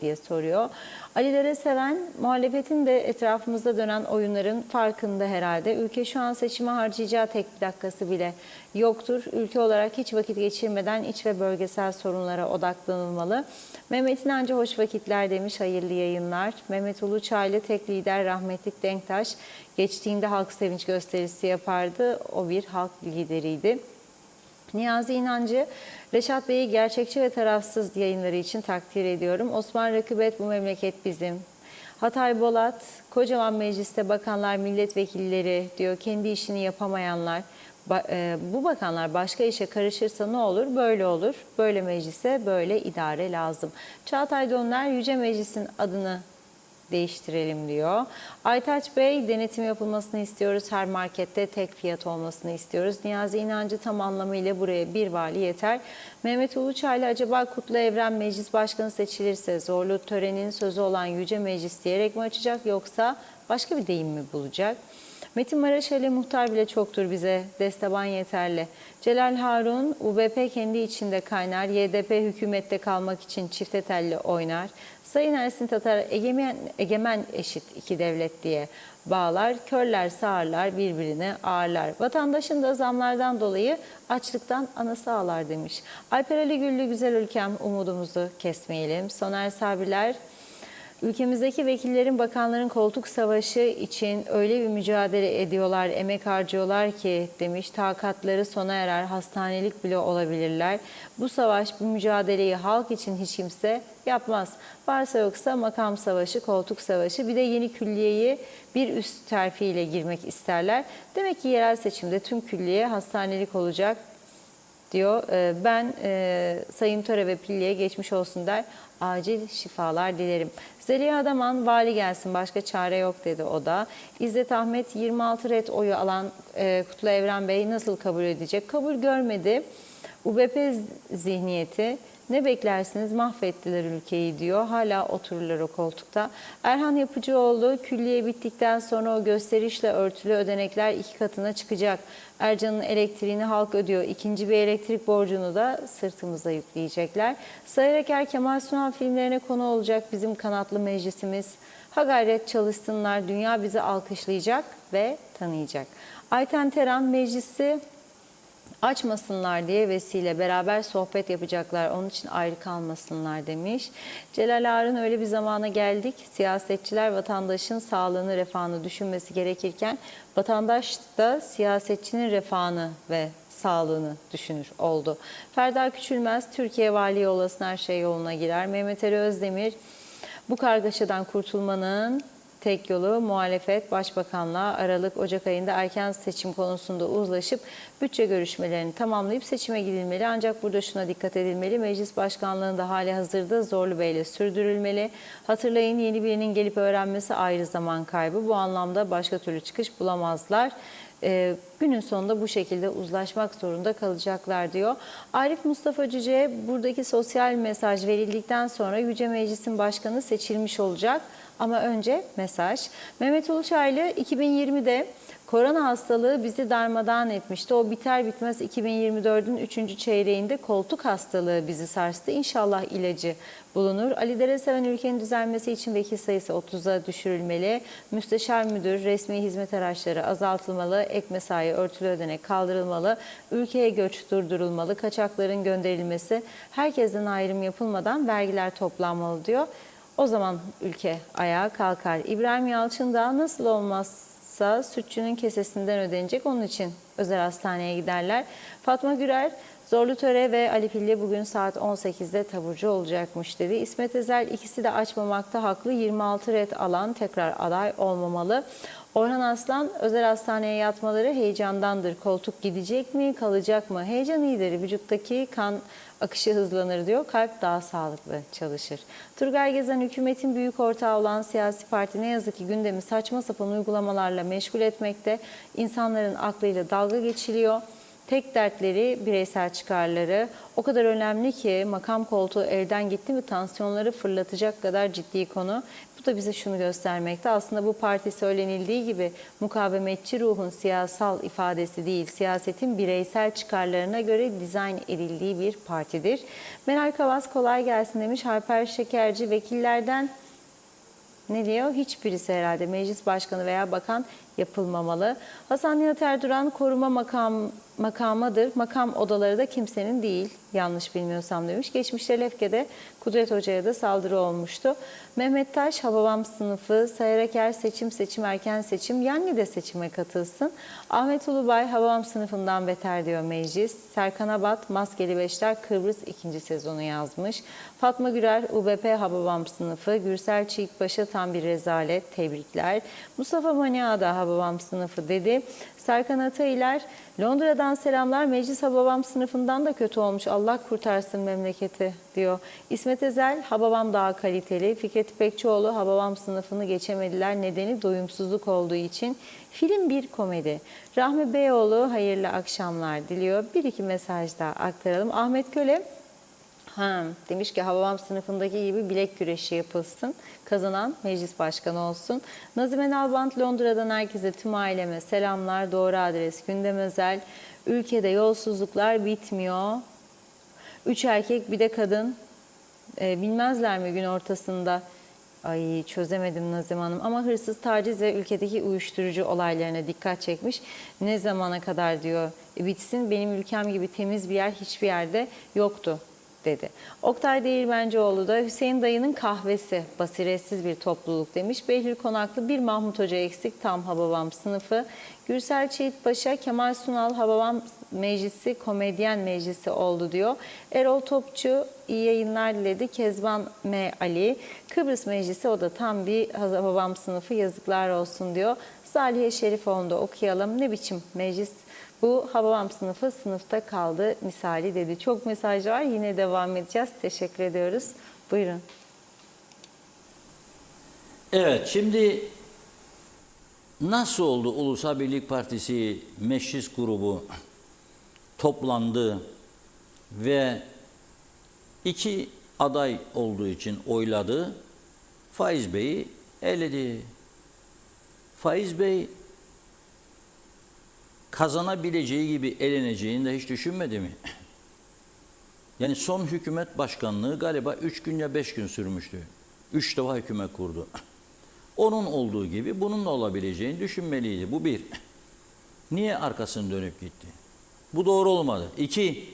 diye soruyor. Ali Dere Seven, muhalefetin de etrafımızda dönen oyunların farkında herhalde. Ülke şu an seçime harcayacağı tek bir dakikası bile yoktur. Ülke olarak hiç vakit geçirmeden iç ve bölgesel sorunlara odaklanılmalı. Mehmet İnancı hoş vakitler demiş, hayırlı yayınlar. Mehmet Uluçaylı, tek lider rahmetlik Denktaş geçtiğinde halk sevinç gösterisi yapardı. O bir halk lideriydi. Niyazi İnancı, Reşat Bey'i gerçekçi ve tarafsız yayınları için takdir ediyorum. Osman Rakıbet, bu memleket bizim. Hatay Bolat, kocaman mecliste bakanlar, milletvekilleri diyor, kendi işini yapamayanlar. Bu bakanlar başka işe karışırsa ne olur? Böyle olur. Böyle meclise böyle idare lazım. Çağatay Dönler, Yüce Meclis'in adını değiştirelim diyor. Aytaç Bey, denetim yapılmasını istiyoruz. Her markette tek fiyat olmasını istiyoruz. Niyazi İnancı, tam anlamıyla buraya bir vali yeter. Mehmet Uluçaylı, acaba Kutlu Evren meclis başkanı seçilirse zorlu törenin sözü olan Yüce Meclis diyerek mi açacak, yoksa başka bir deyim mi bulacak? Metin Maraşeli, muhtar bile çoktur bize, desteban yeterli. Celal Harun, UBP kendi içinde kaynar, YDP hükümette kalmak için çifte telli oynar. Sayın Ersin Tatar, egemen eşit iki devlet diye bağlar, körler sağırlar, birbirine ağırlar. Vatandaşın da zamlardan dolayı açlıktan anası ağlar demiş. Alper Ali Güllü, güzel ülkem, umudumuzu kesmeyelim. Soner Sabirler, ülkemizdeki vekillerin, bakanların koltuk savaşı için öyle bir mücadele ediyorlar, emek harcıyorlar ki demiş, takatları sona erer, hastanelik bile olabilirler. Bu savaş, bu mücadeleyi halk için hiç kimse yapmaz. Varsa yoksa makam savaşı, koltuk savaşı, bir de yeni külliyeyi bir üst terfiyle girmek isterler. Demek ki yerel seçimde tüm külliye hastanelik olacak diyor. Ben Sayın Töre ve Pilli'ye geçmiş olsun der, acil şifalar dilerim. Zeliha Adaman, vali gelsin başka çare yok dedi o da. İzzet Ahmet, 26 red oyu alan Kutlu Evren Bey nasıl kabul edecek? Kabul görmedi. UBP zihniyeti, ne beklersiniz, mahvettiler ülkeyi diyor. Hala otururlar o koltukta. Erhan Yapıcıoğlu, külliye bittikten sonra o gösterişle örtülü ödenekler 2 katına çıkacak. Ercan'ın elektriğini halk ödüyor. İkinci bir elektrik borcunu da sırtımıza yükleyecekler. Sayın Eker, Kemal Sunal filmlerine konu olacak bizim kanatlı meclisimiz. Ha gayret çalışsınlar, dünya bizi alkışlayacak ve tanıyacak. Ayten Teran, meclisi açmasınlar diye vesile, beraber sohbet yapacaklar, onun için ayrı kalmasınlar demiş. Celal Ağar'ın, öyle bir zamana geldik, siyasetçiler vatandaşın sağlığını, refahını düşünmesi gerekirken vatandaş da siyasetçinin refahını ve sağlığını düşünür oldu. Ferda Küçülmez, Türkiye vali olasın, her şey yoluna girer. Mehmet Ali Özdemir, Bu kargaşadan kurtulmanın tek yolu muhalefet başbakanla Aralık-Ocak ayında erken seçim konusunda uzlaşıp bütçe görüşmelerini tamamlayıp seçime gidilmeli. Ancak burada şuna dikkat edilmeli. Meclis başkanlığında hali hazırda Zorlu Bey'le sürdürülmeli. Hatırlayın, yeni birinin gelip öğrenmesi ayrı zaman kaybı. Bu anlamda başka türlü çıkış bulamazlar. Günün sonunda bu şekilde uzlaşmak zorunda kalacaklar diyor. Arif Mustafa Cüce buradaki sosyal mesaj verildikten sonra Yüce Meclis'in başkanı seçilmiş olacak. Ama önce mesaj. Mehmet Uluçaylı 2020'de korona hastalığı bizi darmadağın etmişti. O biter bitmez 2024'ün 3. çeyreğinde koltuk hastalığı bizi sarstı. İnşallah ilacı bulunur. Ali Dereseven ülkenin düzelmesi için vekil sayısı 30'a düşürülmeli. Müsteşar müdür, resmi hizmet araçları azaltılmalı. Ek mesai, örtülü ödenek kaldırılmalı. Ülkeye göç durdurulmalı. Kaçakların gönderilmesi, herkesten ayrım yapılmadan vergiler toplanmalı diyor. O zaman ülke ayağa kalkar. İbrahim Yalçın da nasıl olmazsa sütçünün kesesinden ödenecek. Onun için özel hastaneye giderler. Fatma Gürer, Zorlutöre ve Ali Pilli bugün saat 18'de taburcu olacakmış dedi. İsmet Ezel ikisi de açmamakta haklı. 26 red alan tekrar aday olmamalı. Orhan Aslan, özel hastaneye yatmaları heyecandandır. Koltuk gidecek mi, kalacak mı? Heyecan iyidir. Vücuttaki kan akışı hızlanır diyor. Kalp daha sağlıklı çalışır. Turgay Gezen, hükümetin büyük ortağı olan siyasi parti ne yazık ki gündemi saçma sapan uygulamalarla meşgul etmekte. İnsanların aklıyla dalga geçiliyor. Tek dertleri bireysel çıkarları. O kadar önemli ki makam koltuğu elden gitti mi tansiyonları fırlatacak kadar ciddi konu. Bu da bize şunu göstermekte. Aslında bu parti söylenildiği gibi mukavemetçi ruhun siyasal ifadesi değil, siyasetin bireysel çıkarlarına göre dizayn edildiği bir partidir. Meral Kavas kolay gelsin demiş. Alper Şekerci, vekillerden ne diyor? Hiçbirisi herhalde meclis başkanı veya bakan yapılmamalı. Hasan Nihat Erduran, koruma makamıdır. Makam odaları da kimsenin değil. Yanlış bilmiyorsam demiş. Geçmişte Lefke'de Kudret Hoca'ya da saldırı olmuştu. Mehmet Taş, Hababam sınıfı, Sayaraker seçim erken seçim, yani de seçime katılsın. Ahmet Ulubay, Hababam sınıfından beter diyor meclis. Serkan Abat, Maskeli Beşler Kıbrıs 2. sezonu yazmış. Fatma Gürer, UBP Hababam sınıfı. Gürsel Çiğitbaşı, tam bir rezalet, tebrikler. Mustafa Mania da Hababam sınıfı dedi. Serkan Ataylar, Londra'dan selamlar. Meclis Hababam sınıfından da kötü olmuş. Allah kurtarsın memleketi diyor. İsmet Ezel, Hababam daha kaliteli. Fikret İpekçioğlu, Hababam sınıfını geçemediler. Nedeni doyumsuzluk olduğu için. Film bir komedi. Rahmi Beyoğlu, hayırlı akşamlar diliyor. Bir iki mesaj daha aktaralım. Ahmet Köle, demiş ki Hababam sınıfındaki gibi bilek güreşi yapılsın. Kazanan meclis başkanı olsun. Nazime Nalbant, Londra'dan herkese, tüm aileme selamlar. Doğru adres gündem özel. Ülkede yolsuzluklar bitmiyor. 3 erkek bir de kadın. Bilmezler mi gün ortasında? Ay çözemedim Nazım Hanım. Ama hırsız, taciz ve ülkedeki uyuşturucu olaylarına dikkat çekmiş. Ne zamana kadar diyor bitsin, benim ülkem gibi temiz bir yer hiçbir yerde yoktu dedi. Oktay Değirmencioğlu da Hüseyin dayının kahvesi, basiretsiz bir topluluk demiş. Behlül Konaklı, bir Mahmut Hoca eksik, tam Hababam sınıfı. Gürsel Çeğitpaşa, Kemal Sunal, Hababam meclisi komedyen meclisi oldu diyor. Erol Topçu, iyi yayınlar diledi. Kezban M. Ali, Kıbrıs meclisi, o da tam bir Hababam sınıfı, yazıklar olsun diyor. Salihe Şerifoğlu'nu da okuyalım. Ne biçim meclis bu, Hababam sınıfı sınıfta kaldı misali dedi. Çok mesaj var, yine devam edeceğiz. Teşekkür ediyoruz. Buyurun. Evet, şimdi nasıl oldu Ulusal Birlik Partisi meclis grubu toplandı ve 2 aday olduğu için oyladı, Faiz Bey'i eledi. Faiz Bey kazanabileceği gibi eleneceğini de hiç düşünmedi mi? Yani son hükümet başkanlığı galiba 3 gün ya 5 gün sürmüştü. 3 defa hükümet kurdu. Onun olduğu gibi bunun da olabileceğini düşünmeliydi. Bu bir. Niye arkasını dönüp gitti? Bu doğru olmadı. 2.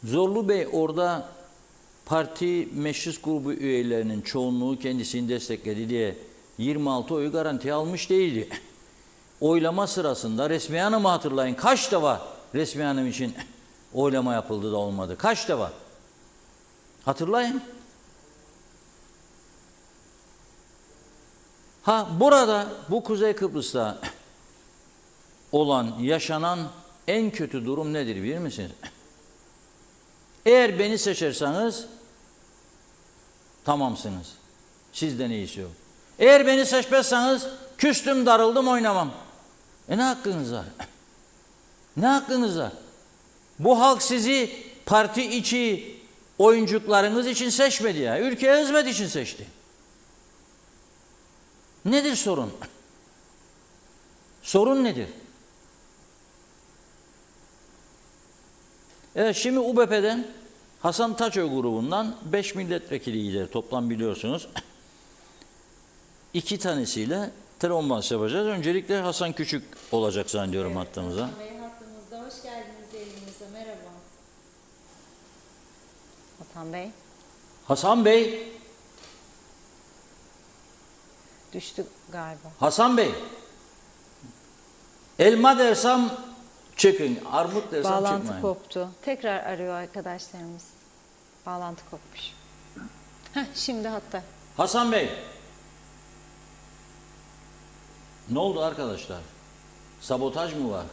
Zorlu Bey orada parti meclis grubu üyelerinin çoğunluğu kendisini destekledi diye 26 oyu garantiye almış değildi. Oylama sırasında Resmiye Hanım'ı hatırlayın. Kaç defa Resmiye Hanım için oylama yapıldı da olmadı? Kaç defa? Hatırlayın. Ha burada bu Kuzey Kıbrıs'ta olan, yaşanan en kötü durum nedir bilir misiniz? Eğer beni seçerseniz tamamsınız. Sizden iyisi yok. Eğer beni seçmezseniz küstüm, darıldım, oynamam. Ne hakkınız var? Ne hakkınız var? Bu halk sizi parti içi oyuncuklarınız için seçmedi ya. Ülkeye hizmet için seçti. Nedir sorun? Sorun nedir? Evet, şimdi UBP'den Hasan Taçöy grubundan 5 milletvekili gider. Toplam biliyorsunuz. 2 tanesiyle telefon bahsi yapacağız. Öncelikle Hasan Küçük olacak zannediyorum hattımıza. Hasan Bey hattımızda. Hoş geldiniz yayınımıza. Merhaba. Hasan Bey. Hasan Bey. Düştü galiba. Hasan Bey. Elma dersem çıkın. Armut dersem Bağlantı çıkmayın. koptu. Tekrar arıyor arkadaşlarımız. Bağlantı kopmuş. Heh, şimdi hatta. Hasan Bey. Ne oldu arkadaşlar? Sabotaj mı var?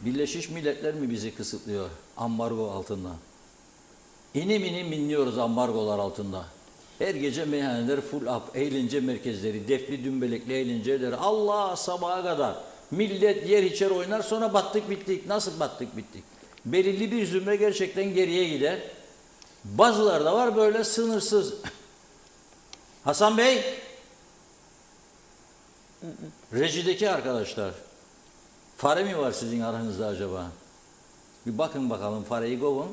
Birleşmiş Milletler mi bizi kısıtlıyor ambargo altında? İnim inim inliyoruz ambargolar altında. Her gece meyhaneler full up, eğlence merkezleri, defli dümbelekli eğlenceler. Allah sabaha kadar. Millet yer içer oynar, sonra battık bittik. Nasıl battık bittik? Belirli bir zümre gerçekten geriye gider. Bazıları da var böyle sınırsız. Hasan Bey. Rejideki arkadaşlar. Fare mi var sizin aranızda acaba? Bir bakın bakalım, fareyi kovun.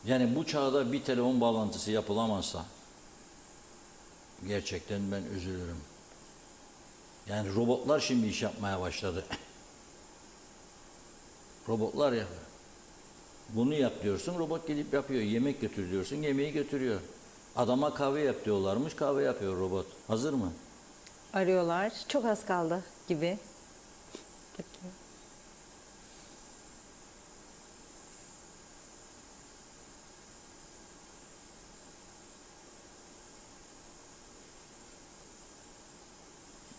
Yani bu çağda bir telefon bağlantısı yapılamazsa gerçekten ben üzülürüm. Yani robotlar şimdi iş yapmaya başladı. Robotlar yapıyor. Bunu yap diyorsun, robot gelip yapıyor. Yemek götür diyorsun, yemeği götürüyor. Adama kahve yap diyorlarmış, kahve yapıyor robot. Hazır mı? Arıyorlar. Çok az kaldı gibi.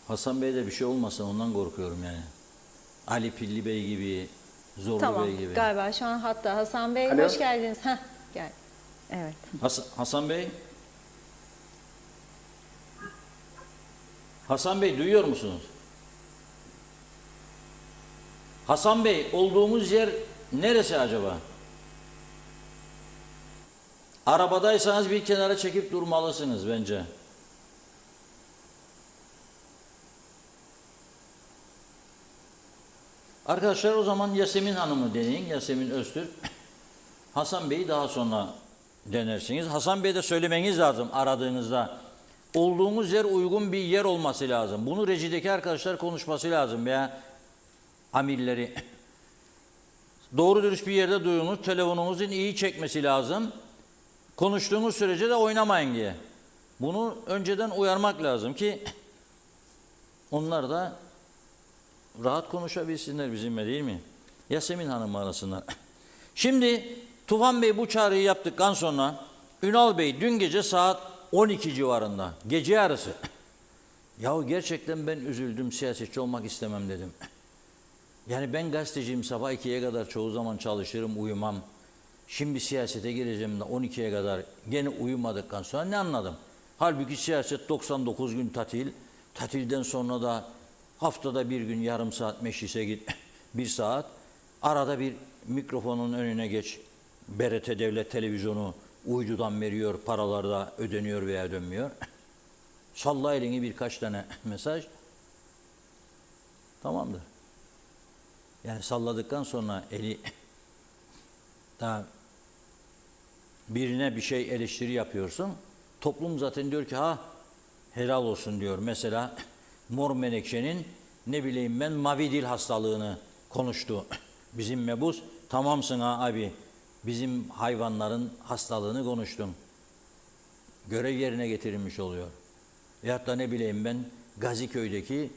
Hasan Bey'de bir şey olmasın, ondan korkuyorum yani. Ali Pilli Bey gibi, Zorlu Tamam. Bey gibi. Galiba şu an hatta. Hasan Bey Alo. hoş geldiniz. Heh, gel. Evet. Hasan Bey. Hasan Bey duyuyor musunuz? Hasan Bey, olduğumuz yer neresi acaba? Arabadaysanız bir kenara çekip durmalısınız bence. Arkadaşlar o zaman Yasemin Hanım'ı deneyin. Yasemin Öztürk. Hasan Bey'i daha sonra denersiniz. Hasan Bey'e de söylemeniz lazım aradığınızda. Olduğumuz yer uygun bir yer olması lazım. Bunu rejideki arkadaşlar konuşması lazım veya amirleri. Doğru dürüst bir yerde duyunuz, telefonunuzun iyi çekmesi lazım. Konuştuğunuz sürece de oynamayın diye. Bunu önceden uyarmak lazım ki onlar da rahat konuşabilsinler bizimle, değil mi? Yasemin Hanım arasında. Şimdi Tufan Bey bu çağrıyı yaptıktan sonra Ünal Bey dün gece saat 12 civarında, gece yarısı. Yahu gerçekten ben üzüldüm, siyasetçi olmak istemem dedim. Yani ben gazeteciyim, sabah 2'ye kadar çoğu zaman çalışırım, uyumam. Şimdi siyasete gireceğim de 12'ye kadar gene uyumadıktan sonra ne anladım? Halbuki siyaset 99 gün tatil, tatilden sonra da haftada bir gün yarım saat meclise git, 1 saat. Arada bir mikrofonun önüne geç, BRT Devlet Televizyonu uydudan veriyor, paralar da ödeniyor veya ödenmiyor. Salla elini birkaç tane mesaj, tamamdır. Yani salladıktan sonra eli daha birine bir şey eleştiri yapıyorsun. Toplum zaten diyor ki ha helal olsun diyor. Mesela Mor Menekşe'nin ne bileyim ben mavi dil hastalığını konuştu. Bizim mebus tamamsın ha abi. Bizim hayvanların hastalığını konuştun. Görev yerine getirilmiş oluyor. Veyahut da ne bileyim ben Gaziköy'deki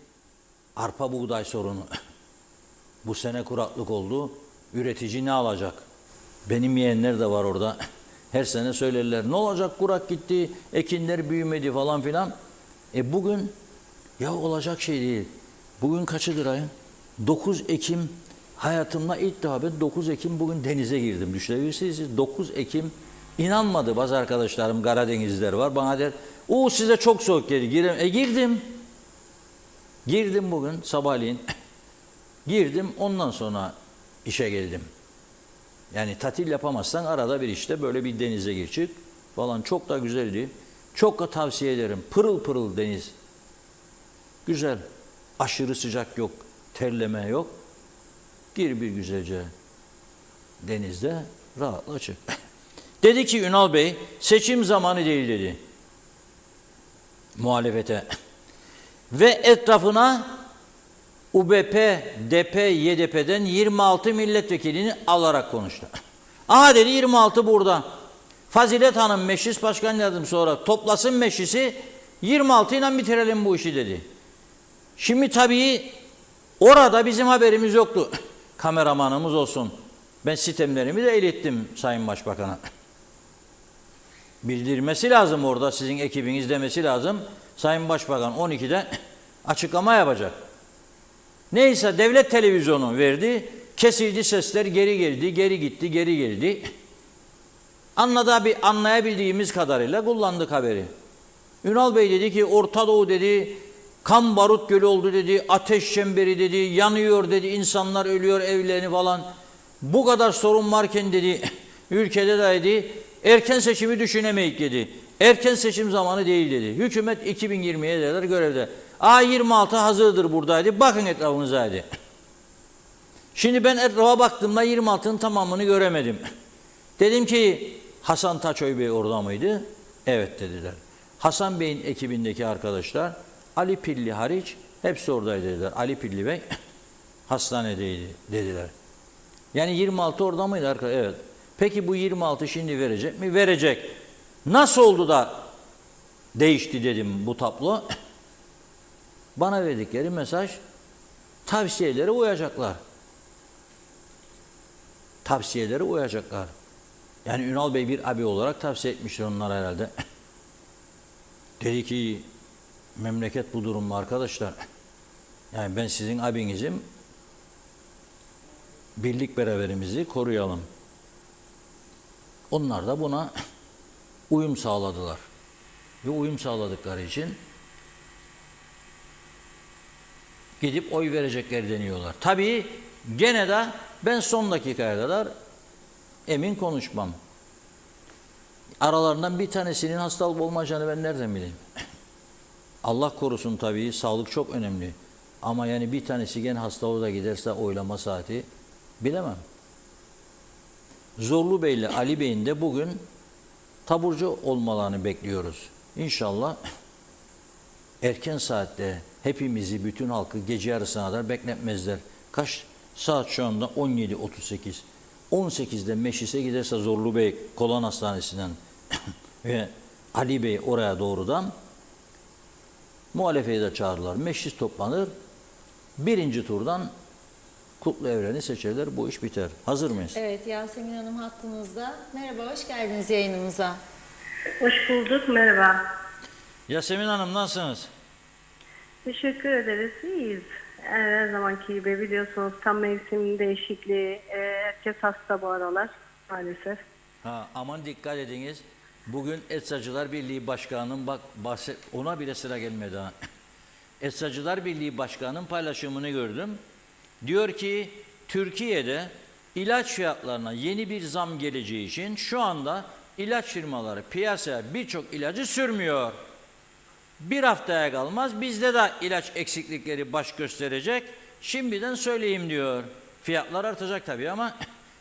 arpa buğday sorunu. Bu sene kuraklık oldu. Üretici ne alacak? Benim yeğenler de var orada. Her sene söylerler. Ne olacak, kurak gitti, ekinler büyümedi falan filan. Bugün ya olacak şey değil. Bugün kaçıdır ayın? 9 Ekim hayatımda ilk defa ben 9 Ekim bugün denize girdim. Düşünebilirsiniz 9 Ekim inanmadı bazı arkadaşlarım Karadenizliler var. Bana der size çok soğuk geldi. Girdim. Girdim bugün sabahleyin. Girdim ondan sonra işe geldim. Yani tatil yapamazsan arada bir işte böyle bir denize gir çık falan çok da güzeldi. Çok da tavsiye ederim. Pırıl pırıl deniz. Güzel. Aşırı sıcak yok. Terleme yok. Gir bir güzelce denizde rahatla çık. Dedi ki Ünal Bey seçim zamanı değil dedi. Muhalefete. Ve etrafına UBP, DP, YDP'den 26 milletvekilini alarak konuştu. Aha dedi 26 burada. Fazilet Hanım meclis başkan yardımcısı olarak toplasın meclisi 26 ile bitirelim bu işi dedi. Şimdi tabii orada bizim haberimiz yoktu. Kameramanımız olsun. Ben sistemlerimi de ilettim Sayın Başbakan'a. Bildirmesi lazım orada sizin ekibiniz demesi lazım. Sayın Başbakan 12'de açıklama yapacak. Neyse devlet televizyonu verdi. Kesildi sesler geri geldi, geri gitti, geri geldi. Anlayabildiğimiz kadarıyla kullandık haberi. Ünal Bey dedi ki Orta Doğu dedi, kan barut gölü oldu dedi, ateş çemberi dedi, yanıyor dedi, insanlar ölüyor evlerini falan. Bu kadar sorun varken dedi, ülkede de dedi, erken seçimi düşünemeyik dedi. Erken seçim zamanı değil dedi. Hükümet 2020'ye kadar görevde. A26 hazırdır buradaydı. Bakın etrafınıza dedi. Şimdi ben etrafa baktığımda 26'ın tamamını göremedim. Dedim ki Hasan Taçoy Bey orada mıydı? Evet dediler. Hasan Bey'in ekibindeki arkadaşlar Ali Pilli hariç hepsi oradaydı dediler. Ali Pilli Bey hastanedeydi dediler. Yani 26 orada mıydı arkadaşlar? Evet. Peki bu 26 şimdi verecek mi? Verecek. Nasıl oldu da değişti dedim bu tablo. Bana verdikleri mesaj tavsiyelere uyacaklar. Tavsiyelere uyacaklar. Yani Ünal Bey bir abi olarak tavsiye etmiştir onlar herhalde. Dedi ki memleket bu durumda arkadaşlar. Yani ben sizin abinizim. Birlik beraberimizi koruyalım. Onlar da buna uyum sağladılar. Ve uyum sağladıkları için gidip oy verecekler deniyorlar. Tabii gene de ben son dakikaya kadar emin konuşmam. Aralarından bir tanesinin hastalık olmayacağını ben nereden bileyim? Allah korusun tabii, sağlık çok önemli. Ama yani bir tanesi gene hastalığı da giderse oylama saati bilemem. Zorlu Bey ile Ali Bey'in de bugün taburcu olmalarını bekliyoruz. İnşallah erken saatte hepimizi, bütün halkı gece yarısına kadar bekletmezler. Kaç saat şu anda? 17.38. 18'de meclise giderse Zorlu Bey Kolan Hastanesi'nden ve Ali Bey oraya doğrudan muhalefeyi de çağırırlar. Meclis toplanır. Birinci turdan Kutlu Evren'i seçerler. Bu iş biter. Hazır mıyız? Evet, Yasemin Hanım hattımızda. Merhaba, hoş geldiniz yayınımıza. Hoş bulduk, merhaba. Yasemin Hanım nasılsınız? Teşekkür ederiz, iyiyiz. Her zamanki gibi biliyorsunuz tam mevsim değişikliği, herkes hasta bu aralar maalesef. Aman dikkat ediniz. Bugün Eczacılar Birliği Başkanı'nın ona bile sıra gelmedi ha. Eczacılar Birliği Başkanı'nın paylaşımını gördüm. Diyor ki Türkiye'de ilaç fiyatlarına yeni bir zam geleceği için şu anda ilaç firmaları piyasaya birçok ilacı sürmüyor. Bir haftaya kalmaz bizde de ilaç eksiklikleri baş gösterecek. Şimdiden söyleyeyim diyor. Fiyatlar artacak tabii ama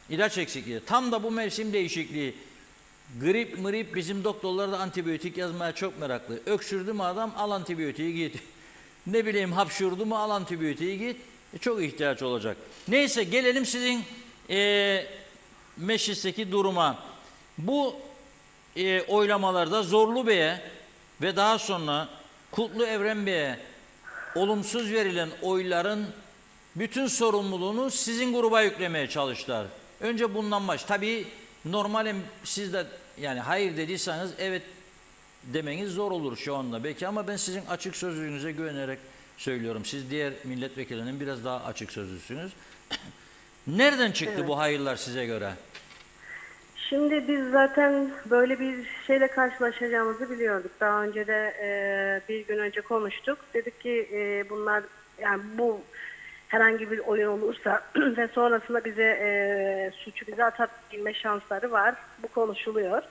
ilaç eksikliği. Tam da bu mevsim değişikliği. Grip mırip bizim doktorlar da antibiyotik yazmaya çok meraklı. Öksürdü mü adam al antibiyotiği git. Ne bileyim hapşurdu mu al antibiyotiği git. Çok ihtiyaç olacak. Neyse gelelim sizin meclisteki duruma. Bu oylamalarda Zorlu Bey'e ve daha sonra Kutlu Evren Bey'e olumsuz verilen oyların bütün sorumluluğunu sizin gruba yüklemeye çalıştılar. Önce bundan baş. Tabii Normalim siz de yani hayır dediyseniz evet demeniz zor olur şu anda belki ama ben sizin açık sözlülüğünüze güvenerek söylüyorum. Siz diğer milletvekillerinin biraz daha açık sözlüsünüz. Nereden çıktı bu hayırlar size göre? Şimdi biz zaten böyle bir şeyle karşılaşacağımızı biliyorduk. Daha önce de bir gün önce konuştuk. Dedik ki bunlar, yani bu herhangi bir oyun olursa ve sonrasında suçu bize atabilme şansları var. Bu konuşuluyor.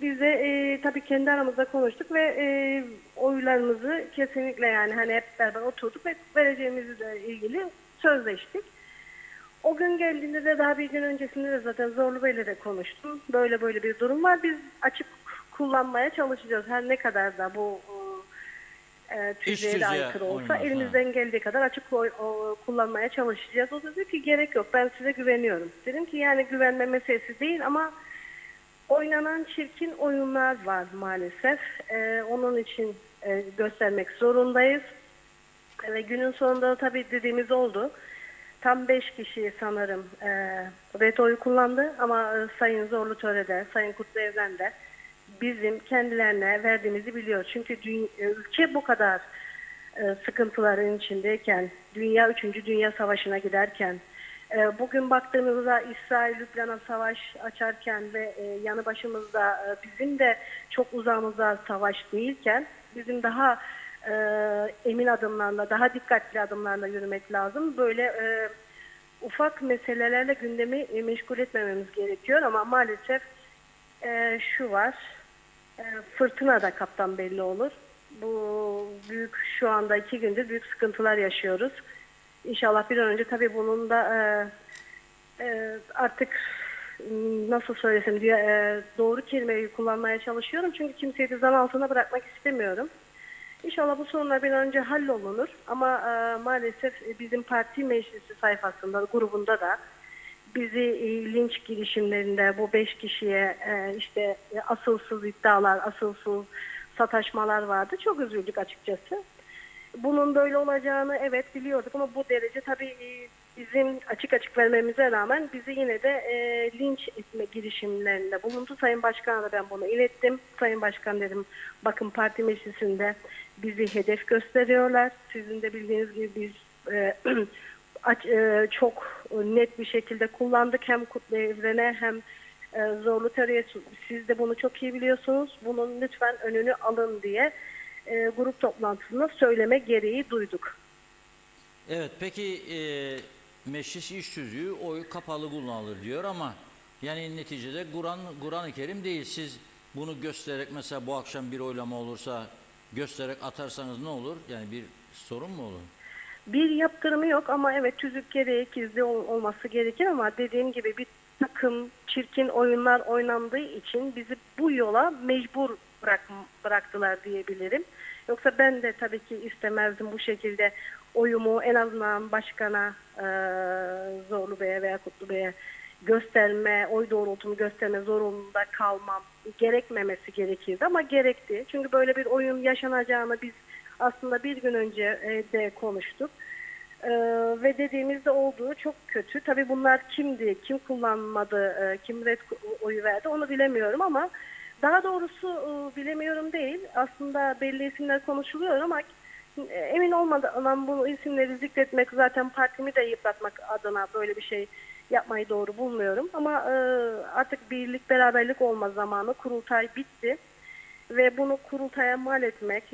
Biz de tabii kendi aramızda konuştuk ve oylarımızı kesinlikle, yani hani hep beraber oturduk ve vereceğimizle ilgili sözleştik. O gün geldiğinde de daha bir gün öncesinde de zaten Zorlu Bey'le de konuştum. Böyle böyle bir durum var. Biz açık kullanmaya çalışacağız. Her ne kadar da bu tüzüğe de aykırı olsa elimizden geldiği kadar açık kullanmaya çalışacağız. O da dedi ki gerek yok, ben size güveniyorum. Dedim ki yani güvenme meselesi değil ama oynanan çirkin oyunlar var maalesef. Onun için göstermek zorundayız. Ve günün sonunda tabii dediğimiz oldu. Tam 5 kişi sanırım veto oyu kullandı ama Sayın Zorlu Töre'de, Sayın Kutlu Evren de bizim kendilerine verdiğimizi biliyor. Çünkü ülke bu kadar sıkıntıların içindeyken, dünya 3. Dünya Savaşı'na giderken, bugün baktığımızda İsrail Lübnan'a savaş açarken ve yanı başımızda bizim de çok uzağımızda savaş değilken bizim daha emin adımlarla, daha dikkatli adımlarla yürümek lazım. Böyle ufak meselelerle gündemi meşgul etmememiz gerekiyor ama maalesef şu var, fırtına da kaptan belli olur. Bu büyük, şu anda 2 gündür büyük sıkıntılar yaşıyoruz. İnşallah bir an önce tabii bunun da artık nasıl söylesem diye doğru kelimeyi kullanmaya çalışıyorum. Çünkü kimseyi de zan altına bırakmak istemiyorum. İnşallah bu sorunlar bir an önce hallolunur. Ama maalesef bizim parti meclisi sayfasında, grubunda da bizi linç girişimlerinde bu 5 kişiye işte asılsız iddialar, asılsız sataşmalar vardı. Çok üzüldük açıkçası. Bunun böyle olacağını evet biliyorduk ama bu derece tabii bizim açık açık vermemize rağmen bizi yine de linç etme girişimlerinde bulundu. Sayın Başkan'a da ben bunu ilettim. Sayın Başkan dedim, bakın parti meclisinde bizi hedef gösteriyorlar. Sizin de bildiğiniz gibi biz çok net bir şekilde kullandık. Hem Kutlu Evren'e hem Zorlu Töre'ye, siz de bunu çok iyi biliyorsunuz. Bunun lütfen önünü alın diye grup toplantısında söyleme gereği duyduk. Evet peki meclis iş tüzüğü oy kapalı kullanılır diyor ama yani neticede Kur'an-ı Kerim değil. Siz bunu göstererek mesela bu akşam bir oylama olursa göstererek atarsanız ne olur? Yani bir sorun mu olur? Bir yaptırımı yok ama evet tüzük gereği gizli olması gerekir ama dediğim gibi bir takım çirkin oyunlar oynandığı için bizi bu yola mecbur bıraktılar diyebilirim. Yoksa ben de tabii ki istemezdim bu şekilde oyumu en azından başkana, Zorlu Bey'e veya Kutlu Bey'e gösterme, oy doğrultumu gösterme zorunda kalmam gerekmemesi gerekirdi ama gerekti. Çünkü böyle bir oyun yaşanacağını biz aslında bir gün önce de konuştuk. Ve dediğimizde olduğu çok kötü. Tabii bunlar kimdi, kim kullanmadı, kim red oyu verdi onu bilemiyorum ama daha doğrusu bilemiyorum değil. Aslında belli isimler konuşuluyor ama emin olmadan bu isimleri zikretmek, zaten partimi de yıpratmak adına böyle bir şey yapmayı doğru bulmuyorum. Ama artık birlik beraberlik olma zamanı, kurultay bitti. Ve bunu kurultaya mal etmek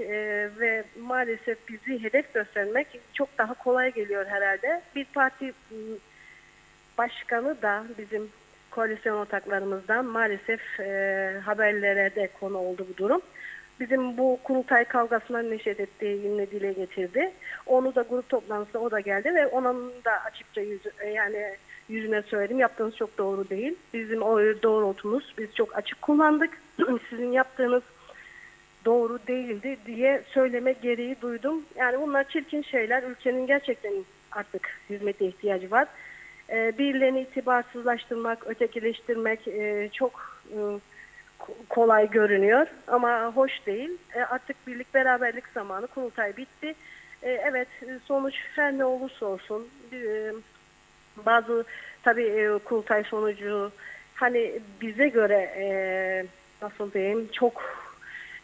ve maalesef bizi hedef göstermek çok daha kolay geliyor herhalde. Bir parti başkanı da bizim koalisyon ortaklarımızdan maalesef haberlere de konu oldu bu durum. Bizim bu kurultay kavgasına neşet ettiğini dile getirdi. Onu da grup toplantısına o da geldi ve onun da açıkça yüzüne söyledim. Yaptığınız çok doğru değil. Bizim o doğrultumuz, biz çok açık kullandık. Sizin yaptığınız doğru değildi diye söyleme gereği duydum. Yani bunlar çirkin şeyler. Ülkenin gerçekten artık hizmete ihtiyacı var. Birilerini itibarsızlaştırmak, ötekileştirmek çok kolay görünüyor ama hoş değil. Artık birlik beraberlik zamanı, kurultay bitti. Evet, sonuç her ne olursa olsun bazı tabii kurultay sonucu hani bize göre nasıl diyeyim çok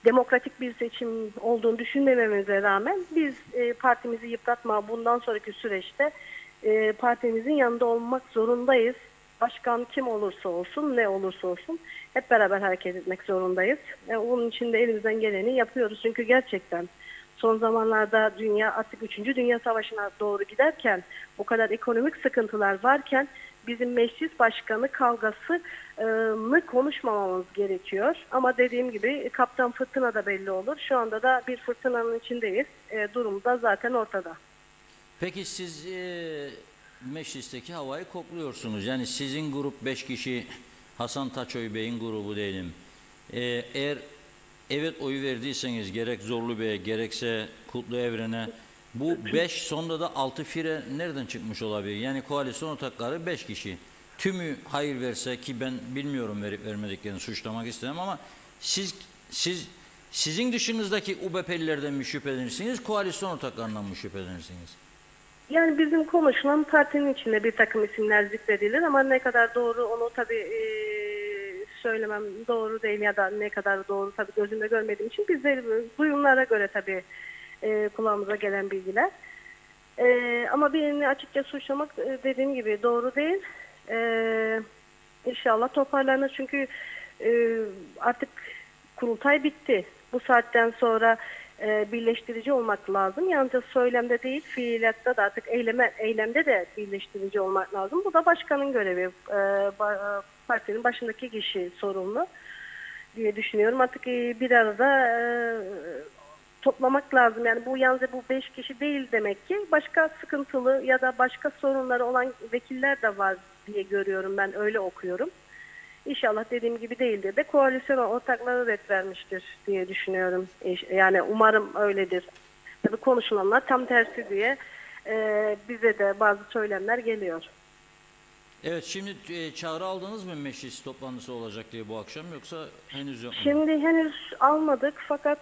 demokratik bir seçim olduğunu düşünmememize rağmen biz partimizi yıpratma bundan sonraki süreçte partimizin yanında olmak zorundayız. Başkan kim olursa olsun, ne olursa olsun hep beraber hareket etmek zorundayız. Onun için de elimizden geleni yapıyoruz. Çünkü gerçekten son zamanlarda dünya artık 3. Dünya Savaşı'na doğru giderken, bu kadar ekonomik sıkıntılar varken bizim meclis başkanı kavgasını konuşmamamız gerekiyor. Ama dediğim gibi kaptan fırtına da belli olur. Şu anda da bir fırtınanın içindeyiz. Durum da zaten ortada. Peki siz meclisteki havayı kokluyorsunuz. Yani sizin grup 5 kişi, Hasan Taçoy Bey'in grubu diyelim. Eğer evet oyu verdiyseniz gerek Zorlu Bey'e gerekse Kutlu Evren'e, bu 5 sonunda da 6 fire nereden çıkmış olabilir? Yani koalisyon ortakları 5 kişi. Tümü hayır verse, ki ben bilmiyorum verip vermediklerini suçlamak istemem, ama sizin dışınızdaki UBP'lilerden mi şüphelenirsiniz, koalisyon ortaklarından mı şüphelenirsiniz? Yani bizim konuşulan partinin içinde bir takım isimler zikredilir ama ne kadar doğru onu tabii söylemem doğru değil ya da ne kadar doğru tabii gözümle görmediğim için bizleri duyumlara göre tabii kulağımıza gelen bilgiler. Ama birini açıkça suçlamak dediğim gibi doğru değil. İnşallah toparlanır çünkü artık kurultay bitti. Bu saatten sonra birleştirici olmak lazım. Yalnızca söylemde değil, fiiliyatta da artık eylemde de birleştirici olmak lazım. Bu da başkanın görevi. Partinin başındaki kişi sorumlu diye düşünüyorum. Artık bir arada toplamak lazım. Yani bu yalnızca bu 5 kişi değil demek ki. Başka sıkıntılı ya da başka sorunları olan vekiller de var diye görüyorum. Ben öyle okuyorum. İnşallah dediğim gibi değildir de koalisyon ortakları ret vermiştir diye düşünüyorum. Yani umarım öyledir. Tabii konuşulanlar tam tersi diye bize de bazı söylemler geliyor. Evet, şimdi çağrı aldınız mı meclis toplantısı olacak diye bu akşam, yoksa henüz yok mu? Şimdi henüz almadık fakat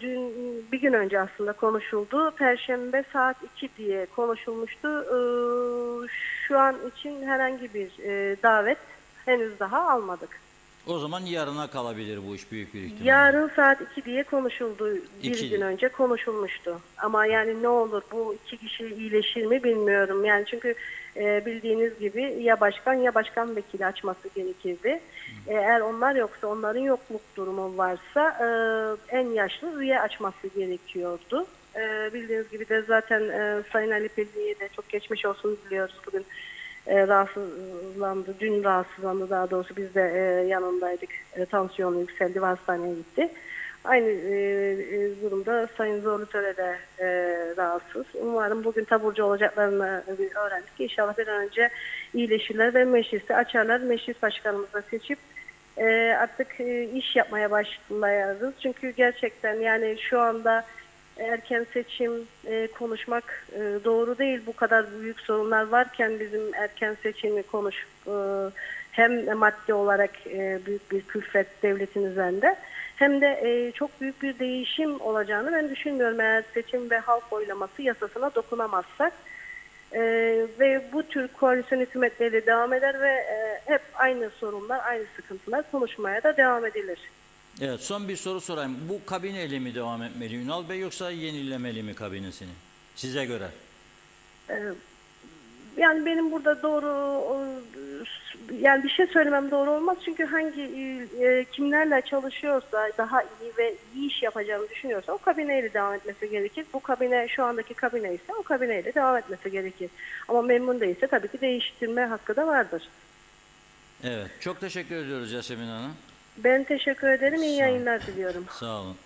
dün bir gün önce aslında konuşuldu. Perşembe saat 2 diye konuşulmuştu. Şu an için herhangi bir davet henüz daha almadık. O zaman yarına kalabilir bu iş büyük bir ihtimalle. Yarın saat 2 diye konuşuldu. Bir 2. gün önce konuşulmuştu. Ama yani ne olur bu 2 kişi iyileşir mi bilmiyorum. Yani çünkü bildiğiniz gibi ya başkan ya başkan vekili açması gerekirdi. Eğer onlar yoksa, onların yokluk durumu varsa en yaşlı üye açması gerekiyordu. Bildiğiniz gibi de zaten Sayın Ali Pilli'ye de çok geçmiş olsun diliyoruz bugün. Rahatsızlandı. Dün rahatsızlandı daha doğrusu. Biz de yanındaydık. Tansiyonu yükseldi ve hastaneye gitti. Aynı durumda Sayın Zorlu Töre de rahatsız. Umarım bugün taburcu olacaklarını öğrendik. İnşallah bir an önce iyileşirler ve meclisi açarlar. Meclis başkanımızı da seçip artık iş yapmaya başlayarız. Çünkü gerçekten yani şu anda erken seçim konuşmak doğru değil. Bu kadar büyük sorunlar varken bizim erken seçimi hem maddi olarak büyük bir külfet devletin üzerinde hem de çok büyük bir değişim olacağını ben düşünmüyorum eğer seçim ve halk oylaması yasasına dokunamazsak. Ve bu tür koalisyon hükümetleri devam eder ve hep aynı sorunlar, aynı sıkıntılar konuşmaya da devam edilir. Evet, son bir soru sorayım. Bu kabineyle mi devam etmeli Ünal Bey, yoksa yenilemeli mi kabinesini? Size göre. Yani benim burada yani bir şey söylemem doğru olmaz çünkü kimlerle çalışıyorsa daha iyi ve iyi iş yapacağını düşünüyorsa o kabineyle devam etmesi gerekir. Bu kabine şu andaki kabine ise o kabineyle devam etmesi gerekir. Ama memnun değilse tabii ki değiştirme hakkı da vardır. Evet, çok teşekkür ediyoruz Yasemin Hanım. Ben teşekkür ederim. İyi yayınlar diliyorum. Sağ olun.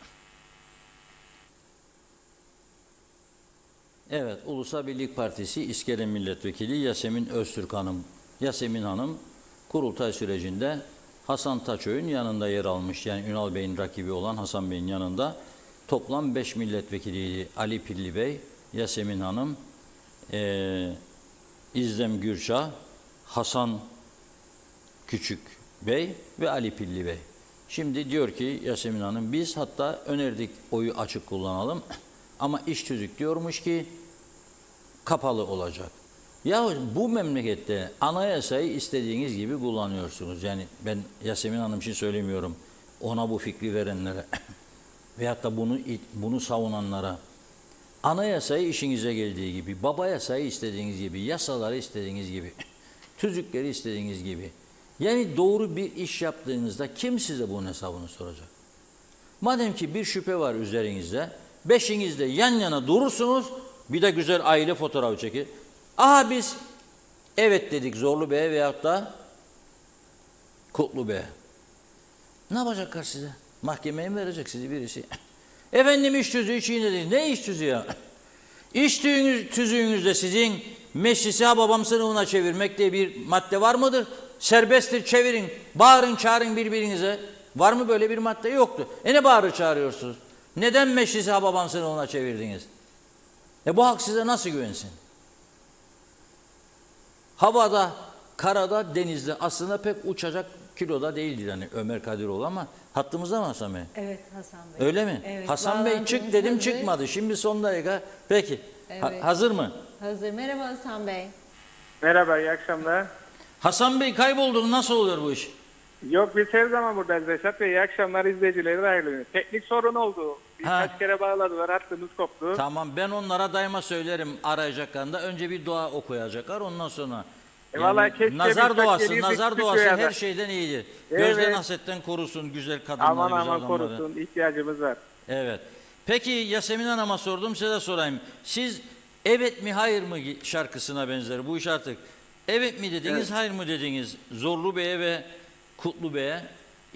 Evet, Ulusal Birlik Partisi İskele Milletvekili Yasemin Hanım kurultay sürecinde Hasan Taçoy'un yanında yer almış. Yani Ünal Bey'in rakibi olan Hasan Bey'in yanında toplam 5 milletvekiliydi. Ali Pilli Bey, Yasemin Hanım, İzdem Gürşah, Hasan Küçük Bey ve Ali Pilli Bey. Şimdi diyor ki Yasemin Hanım, biz hatta önerdik oyu açık kullanalım ama iş tüzük diyormuş ki kapalı olacak. Ya bu memlekette anayasayı istediğiniz gibi kullanıyorsunuz. Yani ben Yasemin Hanım için söylemiyorum. Ona bu fikri verenlere veyahut da bunu savunanlara. Anayasayı işinize geldiği gibi, baba yasayı istediğiniz gibi, yasaları istediğiniz gibi, tüzükleri istediğiniz gibi. Yani doğru bir iş yaptığınızda kim size bunun hesabını soracak? Madem ki bir şüphe var üzerinizde, beşiniz de yan yana durursunuz, bir de güzel aile fotoğrafı çekir. Aha biz evet dedik Zorlu Bey'e veyahut da Kutlu Bey'e. Ne yapacaklar size? Mahkemeye mi verecek sizi birisi? Efendim iş tüzüğü için dediniz. Ne iş tüzüğü ya? İş tüzüğünüzde sizin meclisi babam sınıfına çevirmek diye bir madde var mıdır? Serbesttir, çevirin, bağırın çağırın birbirinize. Var mı böyle bir madde? Yoktu. Ne bağırır çağırıyorsunuz? Neden meclisi babam sınıfına çevirdiniz? Bu halk size nasıl güvensin? Havada, karada, denizde aslında pek uçacak kiloda değildir hani Ömer Kadiroğlu ama hattımızda mı Hasan Bey? Evet Hasan Bey. Öyle mi? Evet, Hasan Bey çık bağlantımız dedim hazır. çıkmadı. Şimdi son dakika. Peki. Evet. Hazır mı? Hazır. Merhaba Hasan Bey. Merhaba, iyi akşamlar. Hasan Bey kayboldun. Nasıl oluyor bu iş? Yok biz her zaman buradayız Reşat Bey. İyi akşamlar izleyicileri de hayırlı. Teknik sorun oldu. Birkaç kere bağladılar, hattımız koptu. Tamam ben onlara daima söylerim arayacaklarında. Önce bir dua okuyacaklar ondan sonra. Vallahi keşke nazar biz duası, gelirdik nazar duası stüdyoya da. her şeyden iyidir. Evet. Gözden hasetten korusun güzel kadınları, Aman güzel aman adamları. korusun, ihtiyacımız var. Evet. Peki Yasemin Hanım'a sordum size de sorayım. Siz evet mi hayır mı şarkısına benzer bu iş artık. Evet mi dediniz Evet. hayır mı dediniz Zorlu Bey'e ve Kutlu Bey'e.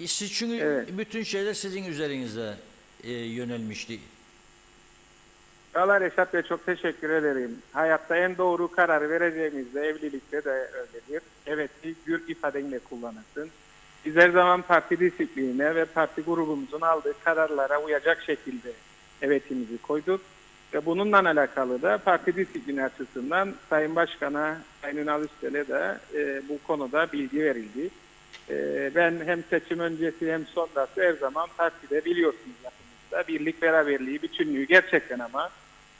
Siz çünkü Evet. bütün şeyler sizin üzerinizde yönelmişti. Valla Reşat Bey çok teşekkür ederim. Hayatta en doğru kararı vereceğimizde evlilikte de öyledir. Evet gür ifadenle kullanırsın. Biz her zaman parti disiplinine ve parti grubumuzun aldığı kararlara uyacak şekilde evetimizi koyduk. Ve bununla alakalı da parti disiplini açısından Sayın Başkan'a, Sayın Ünal Üstel'e de bu konuda bilgi verildi. Ben hem seçim öncesi hem sonrası her zaman partide biliyorsunuz yapımızda birlik beraberliği, bütünlüğü gerçekten ama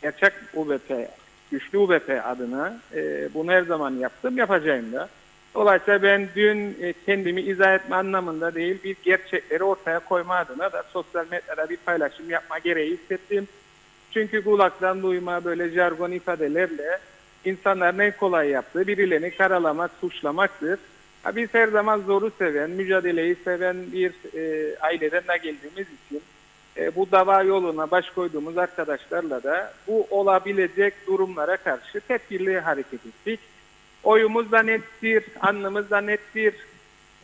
gerçek UBP, güçlü UBP adına bunu her zaman yaptım, yapacağım da. Dolayısıyla ben dün kendimi izah etme anlamında değil, bir gerçekleri ortaya koyma adına da sosyal medyada bir paylaşım yapma gereği hissettim. Çünkü kulaktan duyma böyle jargon ifadelerle insanların en kolay yaptığı birilerini karalamak, suçlamaktır. Biz her zaman zoru seven, mücadeleyi seven bir aileden de geldiğimiz için bu dava yoluna baş koyduğumuz arkadaşlarla da bu olabilecek durumlara karşı tedbirli hareket ettik. Oyumuz da nettir, alnımız da nettir,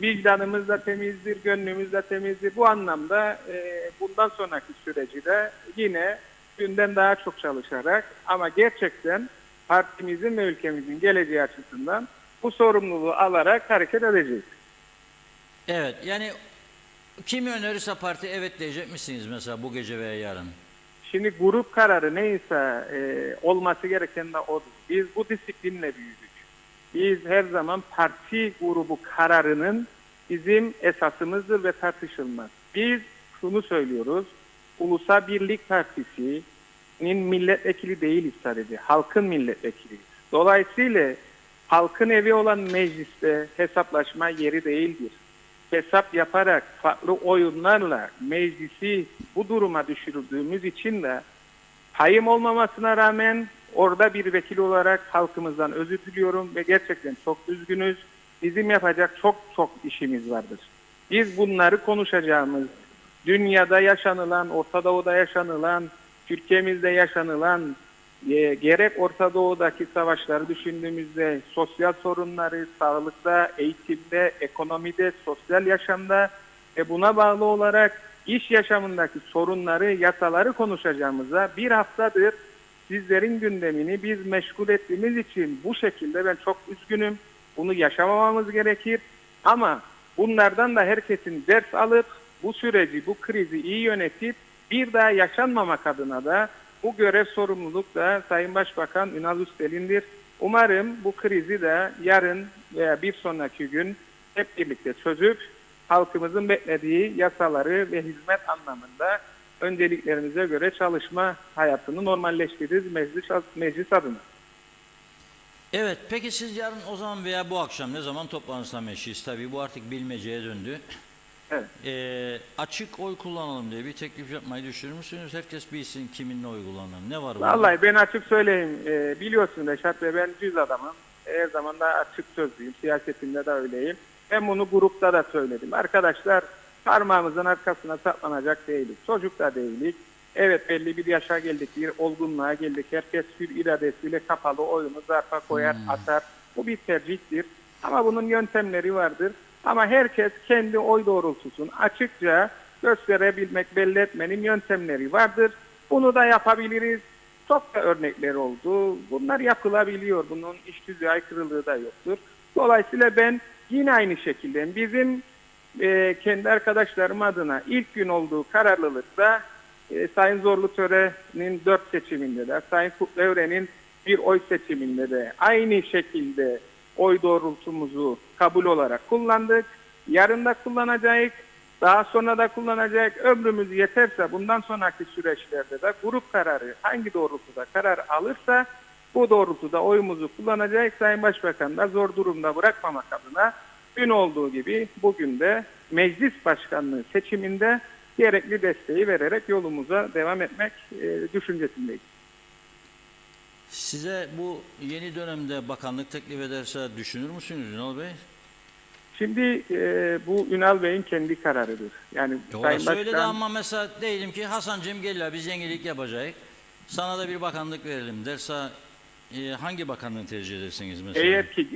vicdanımız da temizdir, gönlümüz de temizdir. Bu anlamda bundan sonraki süreci de yine günden daha çok çalışarak ama gerçekten partimizin ve ülkemizin geleceği açısından bu sorumluluğu alarak hareket edeceğiz. Evet yani kimi önerirse parti evet diyecek misiniz mesela bu gece veya yarın? Şimdi grup kararı neyse olması gereken de odur. Biz bu disiplinle büyüdük. Biz her zaman parti grubu kararının bizim esasımızdır ve tartışılmaz. Biz şunu söylüyoruz. Ulusal Birlik Partisi'nin milletvekili değiliz sadece. Halkın milletvekiliyiz. Dolayısıyla halkın evi olan mecliste hesaplaşma yeri değildir. Hesap yaparak farklı oyunlarla meclisi bu duruma düşürdüğümüz için de payım olmamasına rağmen orada bir vekil olarak halkımızdan özür diliyorum ve gerçekten çok üzgünüz. Bizim yapacak çok işimiz vardır. Biz bunları konuşacağımız, dünyada yaşanılan, Orta Doğu'da yaşanılan, Türkiye'mizde yaşanılan, gerek Orta Doğu'daki savaşları düşündüğümüzde sosyal sorunları, sağlıkta, eğitimde, ekonomide, sosyal yaşamda ve buna bağlı olarak iş yaşamındaki sorunları, yasaları konuşacağımıza bir haftadır sizlerin gündemini biz meşgul ettiğimiz için bu şekilde ben çok üzgünüm. Bunu yaşamamamız gerekir ama bunlardan da herkesin ders alıp bu süreci, bu krizi iyi yönetip bir daha yaşanmamak adına da bu görev sorumluluk da Sayın Başbakan Ünal Üstel'indir. Umarım bu krizi de yarın veya bir sonraki gün hep birlikte çözüp halkımızın beklediği yasaları ve hizmet anlamında önceliklerimize göre çalışma hayatını normalleştiririz meclis adına. Evet, peki siz yarın o zaman veya bu akşam ne zaman toplantısına meşgulüz? Tabii bu artık bilmeceye döndü. Evet. Açık oy kullanalım diye bir teklif yapmayı düşünür müsünüz? Herkes bilsin kiminle oy kullanır. Ne var burada? Vallahi ben açık söyleyeyim. Biliyorsun Reşat Bey, ben düz adamım. Her zaman da açık sözlüyüm. Siyasetinde de öyleyim. Ben bunu grupta da söyledim. Arkadaşlar, parmağımızın arkasına saklanacak değiliz. Çocuk da değiliz. Evet, belli bir yaşa geldik, bir olgunluğa geldik. Herkes hür iradesiyle kapalı oyunu zarfa koyar, atar. Bu bir tercihtir. Ama bunun yöntemleri vardır. Ama herkes kendi oy doğrultusunu açıkça gösterebilmek, belli etmenin yöntemleri vardır. Bunu da yapabiliriz. Çok da örnekler oldu. Bunlar yapılabiliyor. Bunun iş düzeye aykırılığı da yoktur. Dolayısıyla ben yine aynı şekilde bizim kendi arkadaşlarım adına ilk gün olduğu kararlılıkta Sayın Zorlu Töre'nin 4 seçiminde de, Sayın Kutlu Evren'in bir oy seçiminde de aynı şekilde oy doğrultumuzu kabul olarak kullandık. Yarın da kullanacağız. Daha sonra da kullanacak. Ömrümüz yeterse bundan sonraki süreçlerde de grup kararı hangi doğrultuda karar alırsa bu doğrultuda oyumuzu kullanacak. Sayın Başbakan da zor durumda bırakmamak adına dün olduğu gibi bugün de meclis başkanlığı seçiminde gerekli desteği vererek yolumuza devam etmek düşüncesindeyiz. Size bu yeni dönemde bakanlık teklif ederse düşünür müsünüz Ünal Bey? Şimdi bu Ünal Bey'in kendi kararıdır. Yani Sayın Söyledi Başkan, ama mesela diyelim ki Hasancığım gel biz yenilik yapacağız. Sana da bir bakanlık verelim derse hangi bakanlığı tercih edersiniz mesela? eğer ki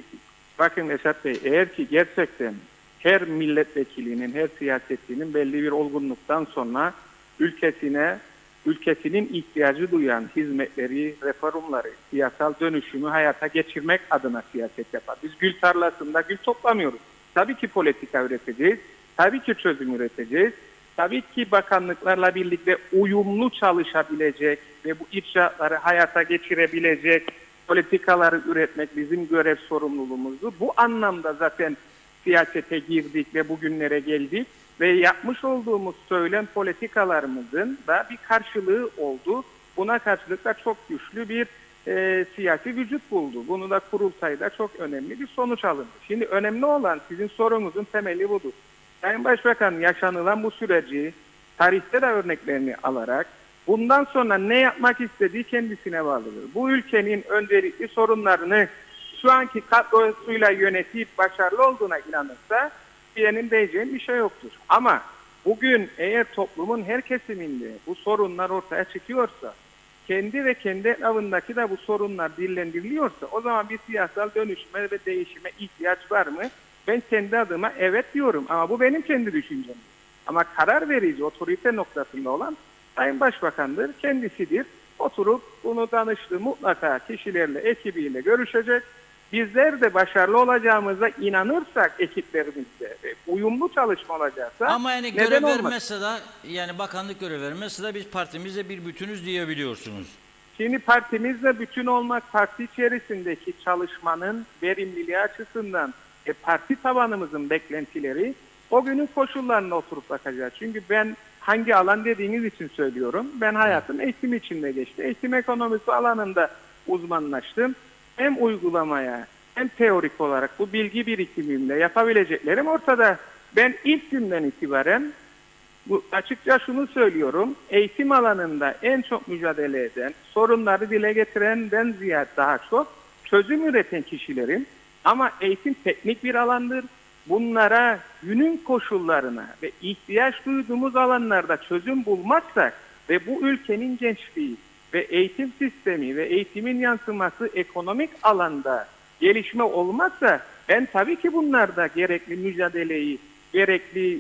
bakın Esat Bey, eğer ki gerçekten her milletvekilinin, her siyasetçinin belli bir olgunluktan sonra ülkesinin ihtiyacı duyan hizmetleri, reformları, siyasal dönüşümü hayata geçirmek adına siyaset yapar. Biz gül tarlasında gül toplamıyoruz. Tabii ki politika üreteceğiz, tabii ki çözüm üreteceğiz, tabii ki bakanlıklarla birlikte uyumlu çalışabilecek ve bu icraatları hayata geçirebilecek politikaları üretmek bizim görev sorumluluğumuzdur. Bu anlamda zaten siyasete girdik ve bugünlere geldik ve yapmış olduğumuz söylem politikalarımızın da bir karşılığı oldu. Buna karşılık da çok güçlü bir siyasi vücut buldu. Bunu da kurultayda çok önemli bir sonuç alındı. Şimdi önemli olan sizin sorunuzun temeli budur. Sayın Başbakan yaşanılan bu süreci tarihte de örneklerini alarak bundan sonra ne yapmak istediği kendisine bağlıdır. Bu ülkenin öncelikli sorunlarını şu anki kadrosuyla yönetip başarılı olduğuna inanırsa benim diyeceğim bir şey yoktur. Ama bugün eğer toplumun her kesiminde bu sorunlar ortaya çıkıyorsa, kendi ve kendi etrafındaki de bu sorunlar dillendiriliyorsa o zaman bir siyasal dönüşme ve değişime ihtiyaç var mı? Ben kendi adıma evet diyorum ama bu benim kendi düşüncem. Ama karar verici otorite noktasında olan Sayın Başbakan'dır, kendisidir. Oturup bunu danıştığı mutlaka kişilerle, ekibiyle görüşecek. Bizler de başarılı olacağımıza inanırsak ekiplerimizde uyumlu çalışma olacaksa Ama yani neden görev olmasın? vermezse de yani bakanlık görev vermezse de biz partimizle bir bütünüz diyebiliyorsunuz. Şimdi partimizle bütün olmak, parti içerisindeki çalışmanın verimliliği açısından parti tabanımızın beklentileri o günün koşullarına oturup bakacağız. Çünkü ben hangi alan dediğiniz için söylüyorum. Ben hayatım eğitim içinde geçti. Eğitim ekonomisi alanında uzmanlaştım. Hem uygulamaya hem teorik olarak bu bilgi birikimimle yapabileceklerim ortada. Ben ilk günden itibaren açıkça şunu söylüyorum. Eğitim alanında en çok mücadele eden, sorunları dile getirenden ziyade daha çok çözüm üreten kişilerim. Ama eğitim teknik bir alandır. Bunlara günün koşullarına ve ihtiyaç duyduğumuz alanlarda çözüm bulmazsak ve bu ülkenin gençliği ve eğitim sistemi ve eğitimin yansıması ekonomik alanda gelişme olmazsa ben tabii ki bunlarda gerekli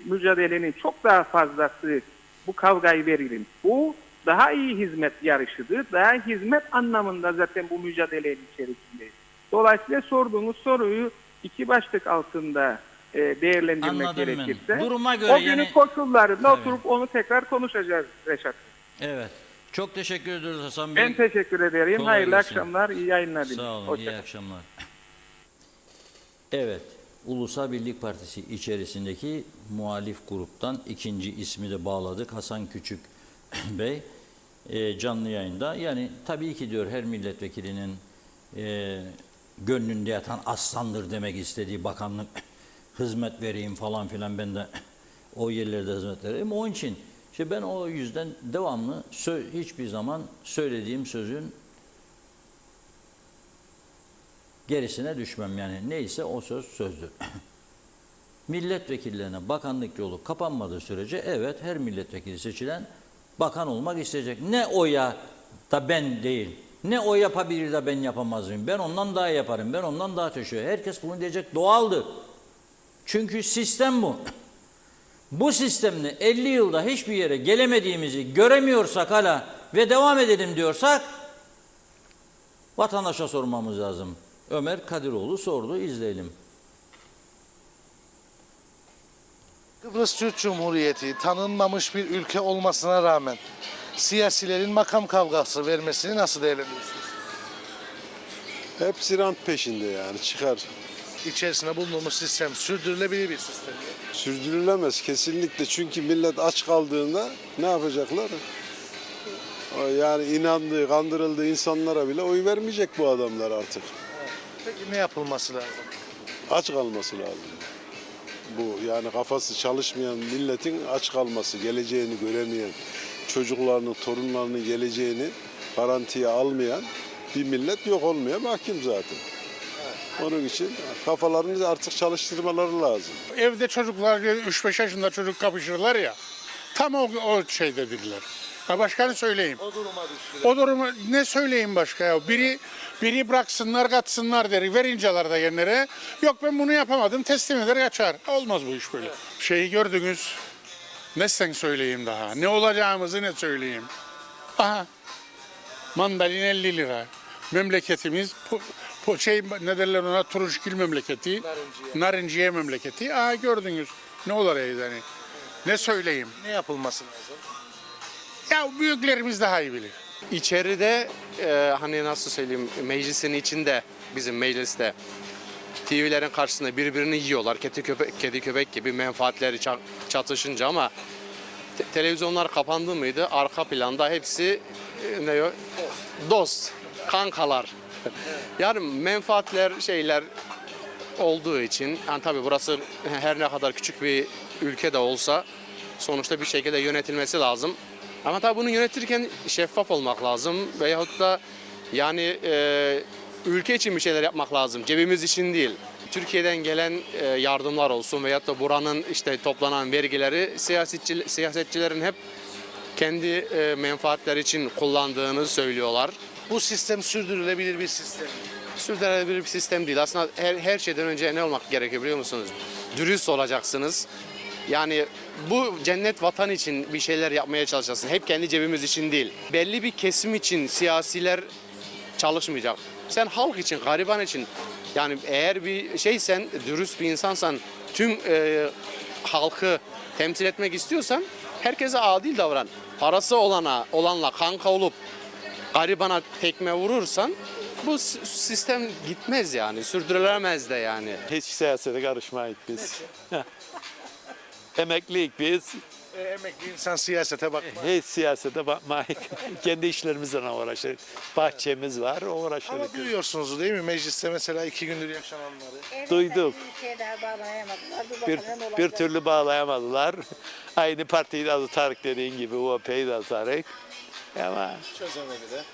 mücadelenin çok daha fazlası bu kavgayı veririm. Bu daha iyi hizmet yarışıdır. Daha hizmet anlamında zaten bu mücadelenin içerisindeyiz. Dolayısıyla sorduğunuz soruyu iki başlık altında değerlendirmek Anladım gerekirse ben. Duruma göre o günün koşullarında Evet. oturup onu tekrar konuşacağız Reşat. Evet. Çok teşekkür ediyoruz Hasan Bey. Ben teşekkür ederim. Kolay Hayırlı gelsin. akşamlar, iyi yayınlar dilerim. Sağ olun, Hoşça iyi kalın. akşamlar. Evet, Ulusal Birlik Partisi içerisindeki muhalif gruptan ikinci ismi de bağladık. Hasan Küçük Bey canlı yayında. Yani tabii ki diyor her milletvekilinin gönlünde yatan aslandır demek istediği bakanlık hizmet vereyim falan filan, ben de o yerlerde hizmet vereyim. Onun için işte ben o yüzden devamlı hiçbir zaman söylediğim sözün gerisine düşmem. Yani neyse o söz sözdür. Milletvekillerine bakanlık yolu kapanmadığı sürece evet, her milletvekili seçilen bakan olmak isteyecek. Ne o ya da ben değil. Ne o yapabilir de ben yapamaz mıyım? Ben ondan daha yaparım. Ben ondan daha teşekkür. Herkes bunu diyecek, doğaldır. Çünkü sistem bu. Bu sistemle 50 yılda hiçbir yere gelemediğimizi göremiyorsak hala ve devam edelim diyorsak vatandaşa sormamız lazım. Ömer Kadiroğlu sordu, izleyelim. Kıbrıs Türk Cumhuriyeti tanınmamış bir ülke olmasına rağmen siyasilerin makam kavgası vermesini nasıl değerlendiriyorsunuz? Hepsi rant peşinde, yani çıkar. İçerisinde bulunduğumuz sistem sürdürülebilir bir sistem. Sürdürülemez kesinlikle, çünkü millet aç kaldığında ne yapacaklar? Yani inandığı, kandırıldığı insanlara bile oy vermeyecek bu adamlar artık. Peki ne yapılması lazım? Aç kalması lazım. Bu yani kafası çalışmayan milletin aç kalması, geleceğini göremeyen, çocuklarının, torunlarının geleceğini garantiye almayan bir millet yok olmaya mahkum zaten. Onun için kafalarını artık çalıştırmaları lazım. Evde çocuklar 3-5 yaşında çocuk kapışırlar ya. Tam o şey dediler. Ha, başka ne söyleyeyim? O duruma düştüler. O durumu ne söyleyeyim başka ya? Biri bıraksınlar, katsınlar der. Verinceler de yerlere. Yok ben bunu yapamadım, teslim eder kaçar. Olmaz bu iş böyle. Şeyi gördünüz. Ne sen söyleyeyim daha? Ne olacağımızı ne söyleyeyim? Aha. Mandalin 50 lira. Memleketimiz ne derler ona, turunçgil memleketi. Narinciye memleketi. Aha gördünüz. Ne olaydı yani? Ne söyleyeyim? Ne yapılması lazım? Ya büyüklerimiz daha iyi bilir. İçeride hani nasıl söyleyeyim, meclisin içinde, bizim mecliste TV'lerin karşısında birbirini yiyorlar. Kedi köpek gibi menfaatleri çatışınca, ama televizyonlar kapandı mıydı? Arka planda hepsi dost, kankalar. Yani menfaatler şeyler olduğu için, yani tabii burası her ne kadar küçük bir ülke de olsa sonuçta bir şekilde yönetilmesi lazım. Ama tabii bunu yönetirken şeffaf olmak lazım veyahut da yani ülke için bir şeyler yapmak lazım. Cebimiz için değil. Türkiye'den gelen yardımlar olsun veyahut da buranın işte toplanan vergileri siyasetçilerin hep kendi menfaatleri için kullandığını söylüyorlar. Bu sistem sürdürülebilir bir sistem. Sürdürülebilir bir sistem değil. Aslında her şeyden önce ne olmak gerekiyor biliyor musunuz? Dürüst olacaksınız. Yani bu cennet vatan için bir şeyler yapmaya çalışacaksın. Hep kendi cebimiz için değil. Belli bir kesim için siyasiler çalışmayacak. Sen halk için, gariban için, yani eğer bir şeysen, dürüst bir insansan, tüm halkı temsil etmek istiyorsan herkese adil davran. Parası olanla kanka olup garibana tekme vurursan bu sistem gitmez yani, sürdürülemez de yani. Hiç siyasete karışmayız biz. Emekliyik biz. Emekli insan siyasete bakmaz. Hiç siyasete bakmayız. Kendi işlerimizle uğraşırız. Bahçemiz var, uğraşırız. Ama duyuyorsunuz değil mi? Mecliste mesela 2 gündür yaşananları. Duyduk. Bir türlü bağlayamadılar. Aynı partiyi de Tarık dediğin gibi, UAP'yi de Tarık. Ama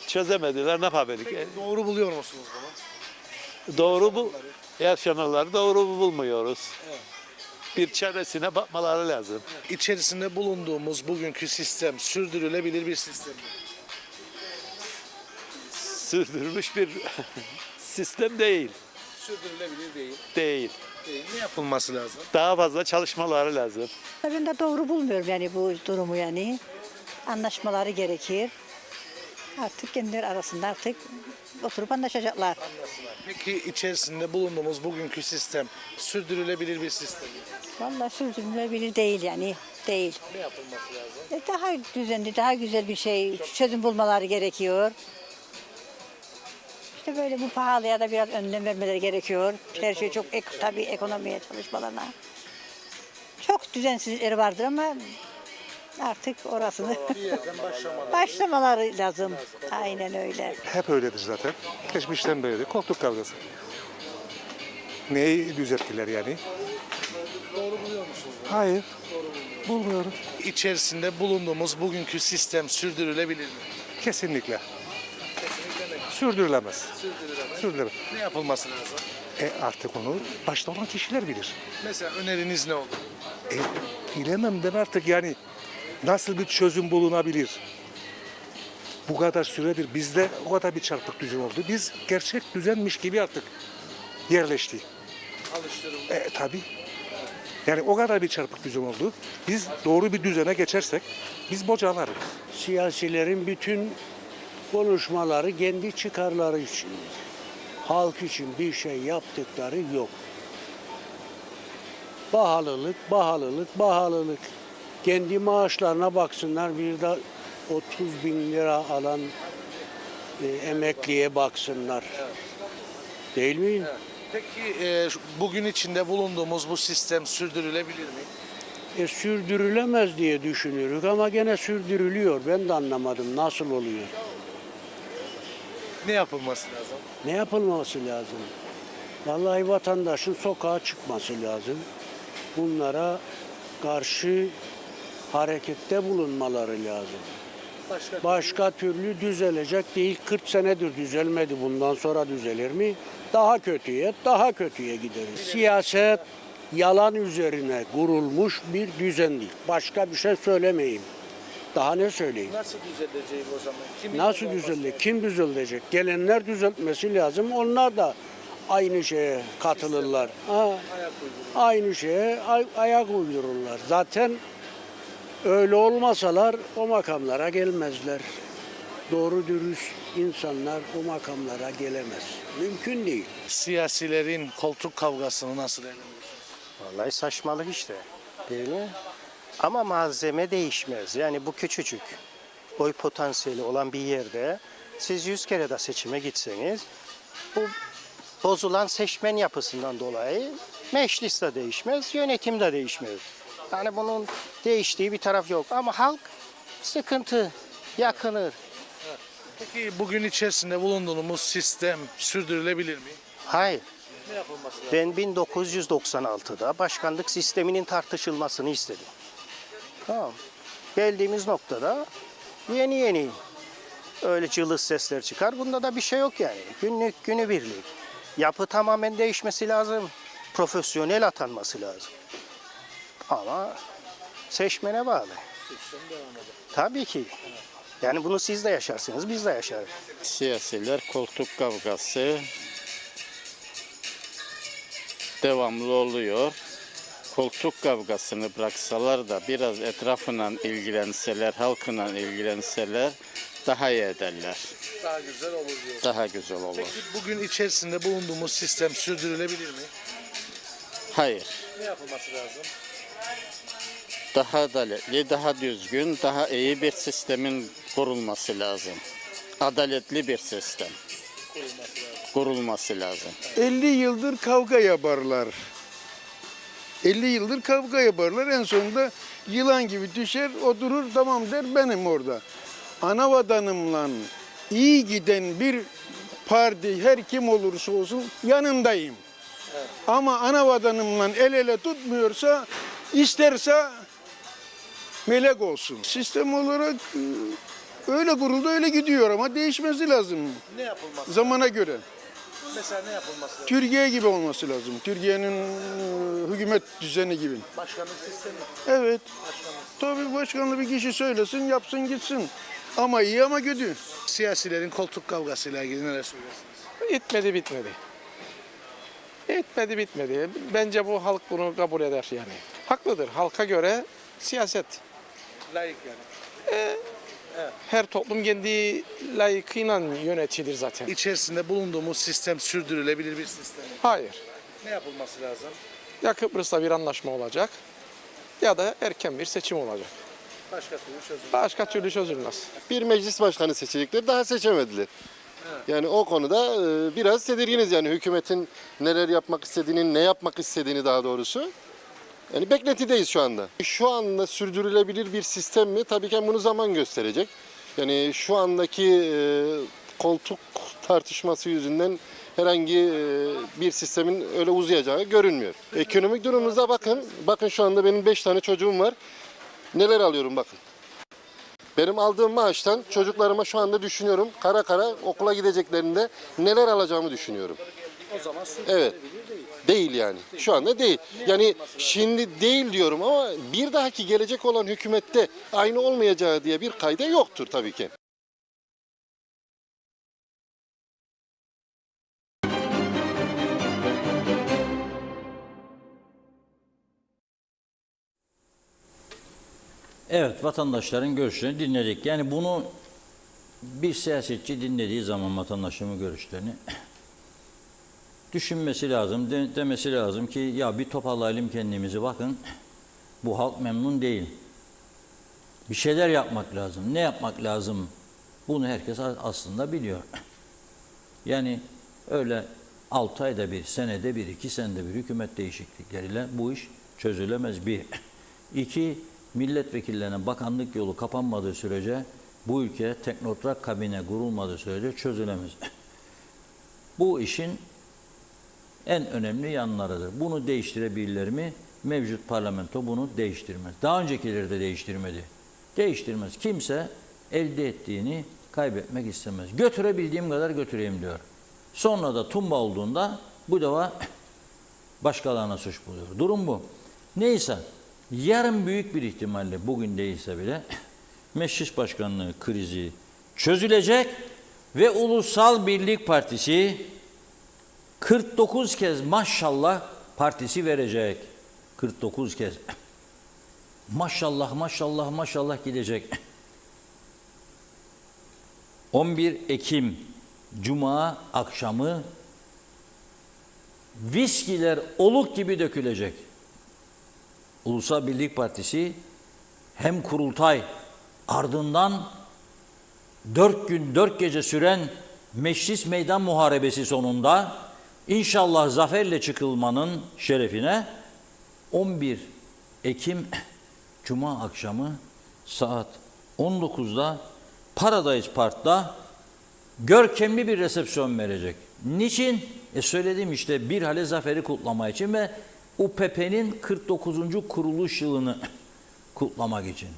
çözemediler. Ne yapabilir? Peki, doğru buluyor musunuz bunu? Doğru bu. Yaşananları doğru bulmuyoruz. Evet. Bir çaresine bakmaları lazım. İçerisinde bulunduğumuz bugünkü sistem sürdürülebilir bir sistem mi? Sürdürülmüş bir sistem değil. Sürdürülebilir değil. Değil. Ne yapılması lazım? Daha fazla çalışmaları lazım. Ben de doğru bulmuyorum yani bu durumu yani. Anlaşmaları gerekir. Artık kendileri arasında artık oturup anlaşacaklar. Peki içerisinde bulunduğumuz bugünkü sistem sürdürülebilir bir sistem mi? Vallahi sürdürülebilir değil yani. Değil. Ne yapılması lazım? Daha düzenli, daha güzel bir şey, çözüm bulmaları gerekiyor. İşte böyle bu pahalıya da biraz önlem vermeleri gerekiyor. Her şey çok tabii ekonomiye çalışmalarına. Çok düzensizlikleri vardır ama artık orasını başlamaları lazım. Aynen öyle. Hep öyledir zaten. Geçmişten beri koltuk kavgası. Neyi düzelttiler yani? Doğru buluyor musunuz? Hayır. Bulmuyorum. İçerisinde bulunduğumuz bugünkü sistem sürdürülebilir mi? Kesinlikle. Sürdürülemez. Sürdürülemez. Ne yapılması lazım? Artık onu başta olan kişiler bilir. Mesela öneriniz ne olur? Bilemem ben artık yani nasıl bir çözüm bulunabilir? Bu kadar süredir bizde o kadar bir çarpık düzen oldu. Biz gerçek düzenmiş gibi artık yerleştik. Alıştırıldı. Tabii. Yani o kadar bir çarpık düzen oldu. Biz doğru bir düzene geçersek biz bocalarız. Siyasilerin bütün konuşmaları kendi çıkarları için. Halk için bir şey yaptıkları yok. Pahalılık. Kendi maaşlarına baksınlar, bir de 30 bin lira alan emekliye baksınlar. Değil mi? Peki bugün içinde bulunduğumuz bu sistem sürdürülebilir mi? Sürdürülemez diye düşünürük ama gene sürdürülüyor. Ben de anlamadım nasıl oluyor. Ne yapılması lazım? Ne yapılması lazım? Vallahi vatandaşın sokağa çıkması lazım. Bunlara karşı harekette bulunmaları lazım. Başka türlü düzelecek değil. 40 senedir düzelmedi. Bundan sonra düzelir mi? Daha kötüye gideriz. Siyaset yalan üzerine kurulmuş bir düzendir. Başka bir şey söylemeyeyim. Daha ne söyleyeyim? Nasıl düzeleceği o zaman? Nasıl düzelecek? Kim düzelecek? Gelenler düzeltmesi lazım. Onlar da aynı şeye katılırlar. Aynı şeye ayak uydururlar. Zaten öyle olmasalar o makamlara gelmezler. Doğru dürüst insanlar o makamlara gelemez. Mümkün değil. Siyasilerin koltuk kavgasını nasıl değerlendiriyorsunuz? Vallahi saçmalık işte. Değil mi? Ama malzeme değişmez. Yani bu küçücük oy potansiyeli olan bir yerde siz 100 kere de seçime gitseniz bu bozulan seçmen yapısından dolayı meclis de değişmez, yönetim de değişmez. Yani bunun değiştiği bir taraf yok. Ama halk sıkıntı, yakınır. Peki bugün içerisinde bulunduğumuz sistem sürdürülebilir mi? Hayır. Ne yapılması lazım? Ben 1996'da başkanlık sisteminin tartışılmasını istedim. Tamam. Geldiğimiz noktada yeni öyle cılız sesler çıkar. Bunda da bir şey yok yani. Günlük günübirlik. Yapı tamamen değişmesi lazım. Profesyonel atanması lazım. Ama seçmene bağlı. Tabii ki. Yani bunu siz de yaşarsınız, biz de yaşarız. Siyasiler koltuk kavgası devamlı oluyor. Koltuk kavgasını bıraksalar da biraz etrafından ilgilenseler, halkından ilgilenseler daha iyi ederler. Daha güzel olur diyorsunuz. Daha güzel olur. Peki bugün içerisinde bulunduğumuz sistem sürdürülebilir mi? Hayır. Ne yapılması lazım? Daha adaletli, daha düzgün, daha iyi bir sistemin kurulması lazım. Adaletli bir sistem kurulması lazım. 50 yıldır kavga yaparlar. 50 yıldır kavga yaparlar. En sonunda yılan gibi düşer, oturur, tamam der, benim orada. Ana vatanımla iyi giden bir parti, her kim olursa olsun yanındayım. Evet. Ama ana vatanımla el ele tutmuyorsa, isterse melek olsun. Sistem olarak öyle kuruldu, öyle gidiyor ama değişmesi lazım. Ne yapılması? Zamana göre. Mesela ne yapılması lazım? Türkiye gibi olması lazım. Türkiye'nin hükümet düzeni gibi. Başkanlık sistemi. Evet. Tabii başkanlı bir kişi söylesin, yapsın, gitsin. Ama iyi ama kötü. Siyasilerin koltuk kavgasıyla ilgili neler söylüyorsunuz? Bitmedi. Bence bu halk bunu kabul eder yani. Haklıdır. Halka göre siyaset. Layık yani. Her toplum kendi layıkıyla yönetilir zaten. İçerisinde bulunduğumuz sistem sürdürülebilir bir sistem. Hayır. Ne yapılması lazım? Ya Kıbrıs'ta bir anlaşma olacak ya da erken bir seçim olacak. Başka türlü çözülmez. Bir meclis başkanı seçecekler, daha seçemediler. Yani o konuda biraz tedirginiz yani hükümetin neler yapmak istediğini, ne yapmak istediğini daha doğrusu. Yani beklentideyiz şu anda. Şu anda sürdürülebilir bir sistem mi? Tabii ki bunu zaman gösterecek. Yani şu andaki koltuk tartışması yüzünden herhangi bir sistemin öyle uzayacağı görünmüyor. Ekonomik durumunuza bakın. Bakın şu anda benim 5 tane çocuğum var. Neler alıyorum bakın. Benim aldığım maaştan çocuklarıma şu anda düşünüyorum. Kara kara okula gideceklerinde neler alacağımı düşünüyorum. O zaman Evet. Değil yani. Şu anda değil. Yani şimdi değil diyorum ama bir dahaki gelecek olan hükümette aynı olmayacağı diye bir kayda yoktur tabii ki. Evet, vatandaşların görüşlerini dinledik. Yani bunu bir siyasetçi dinlediği zaman vatandaşımın görüşlerini düşünmesi lazım, demesi lazım ki ya bir toparlayalım kendimizi, bakın bu halk memnun değil. Bir şeyler yapmak lazım. Ne yapmak lazım? Bunu herkes aslında biliyor. Yani öyle 6 ayda bir, senede bir, 2 senede bir hükümet değişiklikleriyle bu iş çözülemez. Bir. İki, milletvekillerine bakanlık yolu kapanmadığı sürece bu ülke teknokrat kabine kurulmadığı sürece çözülemez. Bu işin en önemli yanlarıdır. Bunu değiştirebilirler mi? Mevcut parlamento bunu değiştirmez. Daha öncekileri de değiştirmedi. Değiştirmez. Kimse elde ettiğini kaybetmek istemez. Götürebildiğim kadar götüreyim diyor. Sonra da tumba olduğunda bu defa başkalarına suç buluyor. Durum bu. Neyse, yarın büyük bir ihtimalle, bugün değilse bile meclis başkanlığı krizi çözülecek ve Ulusal Birlik Partisi 49 kez maşallah partisi verecek. 49 kez. Maşallah, maşallah, maşallah gidecek. 11 Ekim Cuma akşamı viskiler oluk gibi dökülecek. Ulusal Birlik Partisi hem kurultay, ardından 4 gün 4 gece süren meclis meydan muharebesi sonunda inşallah zaferle çıkılmanın şerefine 11 Ekim Cuma akşamı saat 19'da Paradise Park'ta görkemli bir resepsiyon verecek. Niçin? Söylediğim işte bir hale zaferi kutlama için ve UPP'nin 49. kuruluş yılını kutlamak için.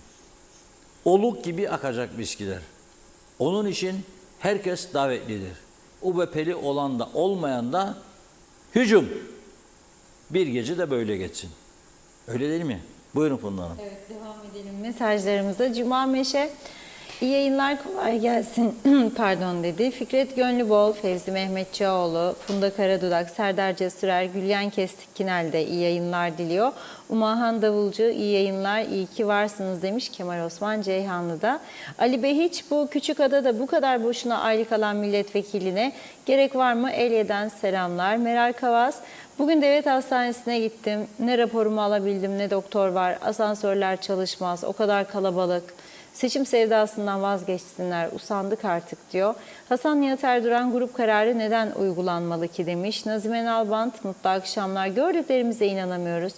Oluk gibi akacak viskiler. Onun için herkes davetlidir. UPP'li olan da olmayan da hücum. Bir gece de böyle geçsin. Öyle değil mi? Buyurun Funda Hanım. Evet, devam edelim mesajlarımıza. Cuma Meşe, iyi yayınlar, kolay gelsin pardon dedi. Fikret Gönlübol, Fevzi Mehmetçioğlu, Funda Karadudak, Serdar Cesurer, Gülyen Kestikkinel de iyi yayınlar diliyor. Umahan Davulcu, iyi yayınlar, iyi ki varsınız demiş Kemal Osman Ceyhanlı'da. Ali Behiç, bu küçük adada bu kadar boşuna aylık alan milletvekiline gerek var mı? Elyeden selamlar. Meral Kavaz, bugün devlet hastanesine gittim. Ne raporumu alabildim ne doktor var. Asansörler çalışmaz. O kadar kalabalık. Seçim sevdasından vazgeçsinler. Usandık artık diyor. Hasan Nihat Erduran, grup kararı neden uygulanmalı ki demiş. Nazime Nalbant, mutlu akşamlar. Gördüklerimize inanamıyoruz.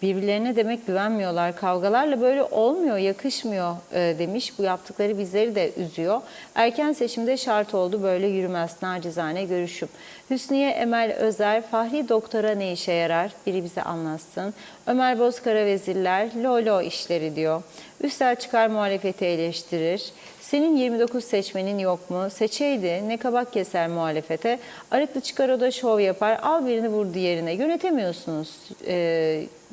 Birbirlerine demek güvenmiyorlar. Kavgalarla böyle olmuyor, yakışmıyor demiş. Bu yaptıkları bizleri de üzüyor. Erken seçimde şart oldu, böyle yürümez. Nacizane görüşüm. Hüsniye Emel Özer, Fahri Doktora ne işe yarar? Biri bize anlatsın. Ömer Bozkara vezirler, lolo işleri diyor. Üstel çıkar muhalefeti eleştirir. Senin 29 seçmenin yok mu? Seçeydi, ne kabak keser muhalefete. Arıklı çıkar o da şov yapar. Al birini vur diğerine. Yönetemiyorsunuz.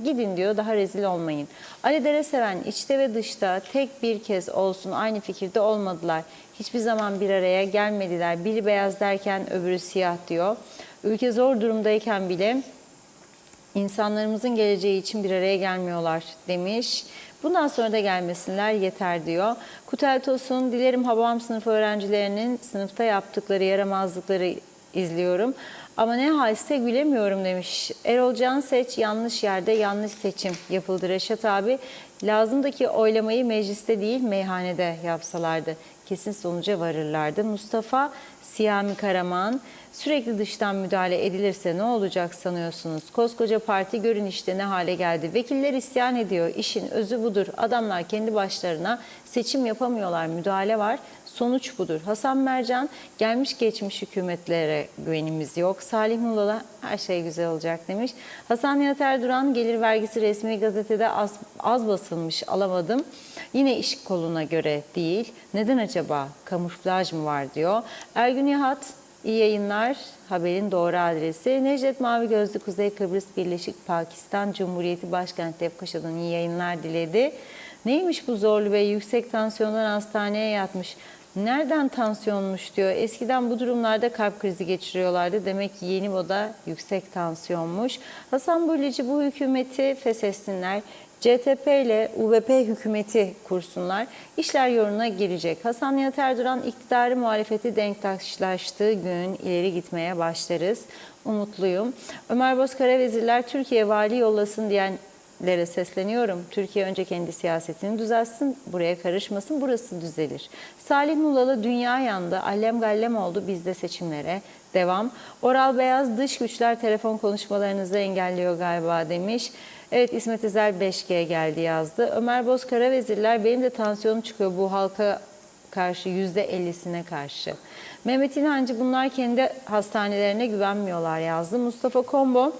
Gidin diyor, daha rezil olmayın. Ali Dereseven, içte ve dışta tek bir kez olsun aynı fikirde olmadılar. Hiçbir zaman bir araya gelmediler. Biri beyaz derken öbürü siyah diyor. Ülke zor durumdayken bile insanlarımızın geleceği için bir araya gelmiyorlar demiş. Bundan sonra da gelmesinler yeter diyor. Kutel Tosun, dilerim Hababam sınıfı öğrencilerinin sınıfta yaptıkları yaramazlıkları izliyorum. Ama ne halse gülemiyorum demiş. Erol Canseç, yanlış yerde yanlış seçim yapıldı. Reşat abi, lazımdaki oylamayı mecliste değil meyhanede yapsalardı kesin sonuca varırlardı. Mustafa, Siyami Karaman, sürekli dıştan müdahale edilirse ne olacak sanıyorsunuz? Koskoca parti görün işte ne hale geldi. Vekiller isyan ediyor. İşin özü budur. Adamlar kendi başlarına seçim yapamıyorlar. Müdahale var. Sonuç budur. Hasan Mercan, gelmiş geçmiş hükümetlere güvenimiz yok. Salih Muğla'la her şey güzel olacak demiş. Hasan Nihat Erduran, gelir vergisi resmi gazetede az basılmış, alamadım. Yine iş koluna göre değil. Neden acaba? Kamuflaj mı var diyor. Ergün Yahat, iyi yayınlar. Haberin doğru adresi. Necdet Mavi Gözlü, Kuzey Kıbrıs Birleşik Pakistan Cumhuriyeti Başkenti Lefkoşa'dan iyi yayınlar diledi. Neymiş bu Zorlu Bey? Yüksek tansiyondan hastaneye yatmış. Nereden tansiyonmuş diyor. Eskiden bu durumlarda kalp krizi geçiriyorlardı. Demek ki yeni moda yüksek tansiyonmuş. Hasan Bulleci, bu hükümeti feshetsinler. CTP ile UBP hükümeti kursunlar. İşler yoluna girecek. Hasan Nihat Erduran, iktidarı muhalefeti denktaşlaştığı gün ileri gitmeye başlarız. Umutluyum. Ömer Bozkara, vezirler Türkiye vali yollasın diyenlere sesleniyorum. Türkiye önce kendi siyasetini düzeltsin, buraya karışmasın, burası düzelir. Salih Muğla'lı, dünya yandı, allem gallem oldu, bizde seçimlere devam. Oral Beyaz, dış güçler telefon konuşmalarınızı engelliyor galiba demiş. Evet, İsmet İzel 5G geldi yazdı. Ömer Bozkara, vezirler benim de tansiyonum çıkıyor bu halka karşı, %50'sine karşı. Mehmet İnancı, bunlar kendi hastanelerine güvenmiyorlar yazdı. Mustafa Kombo,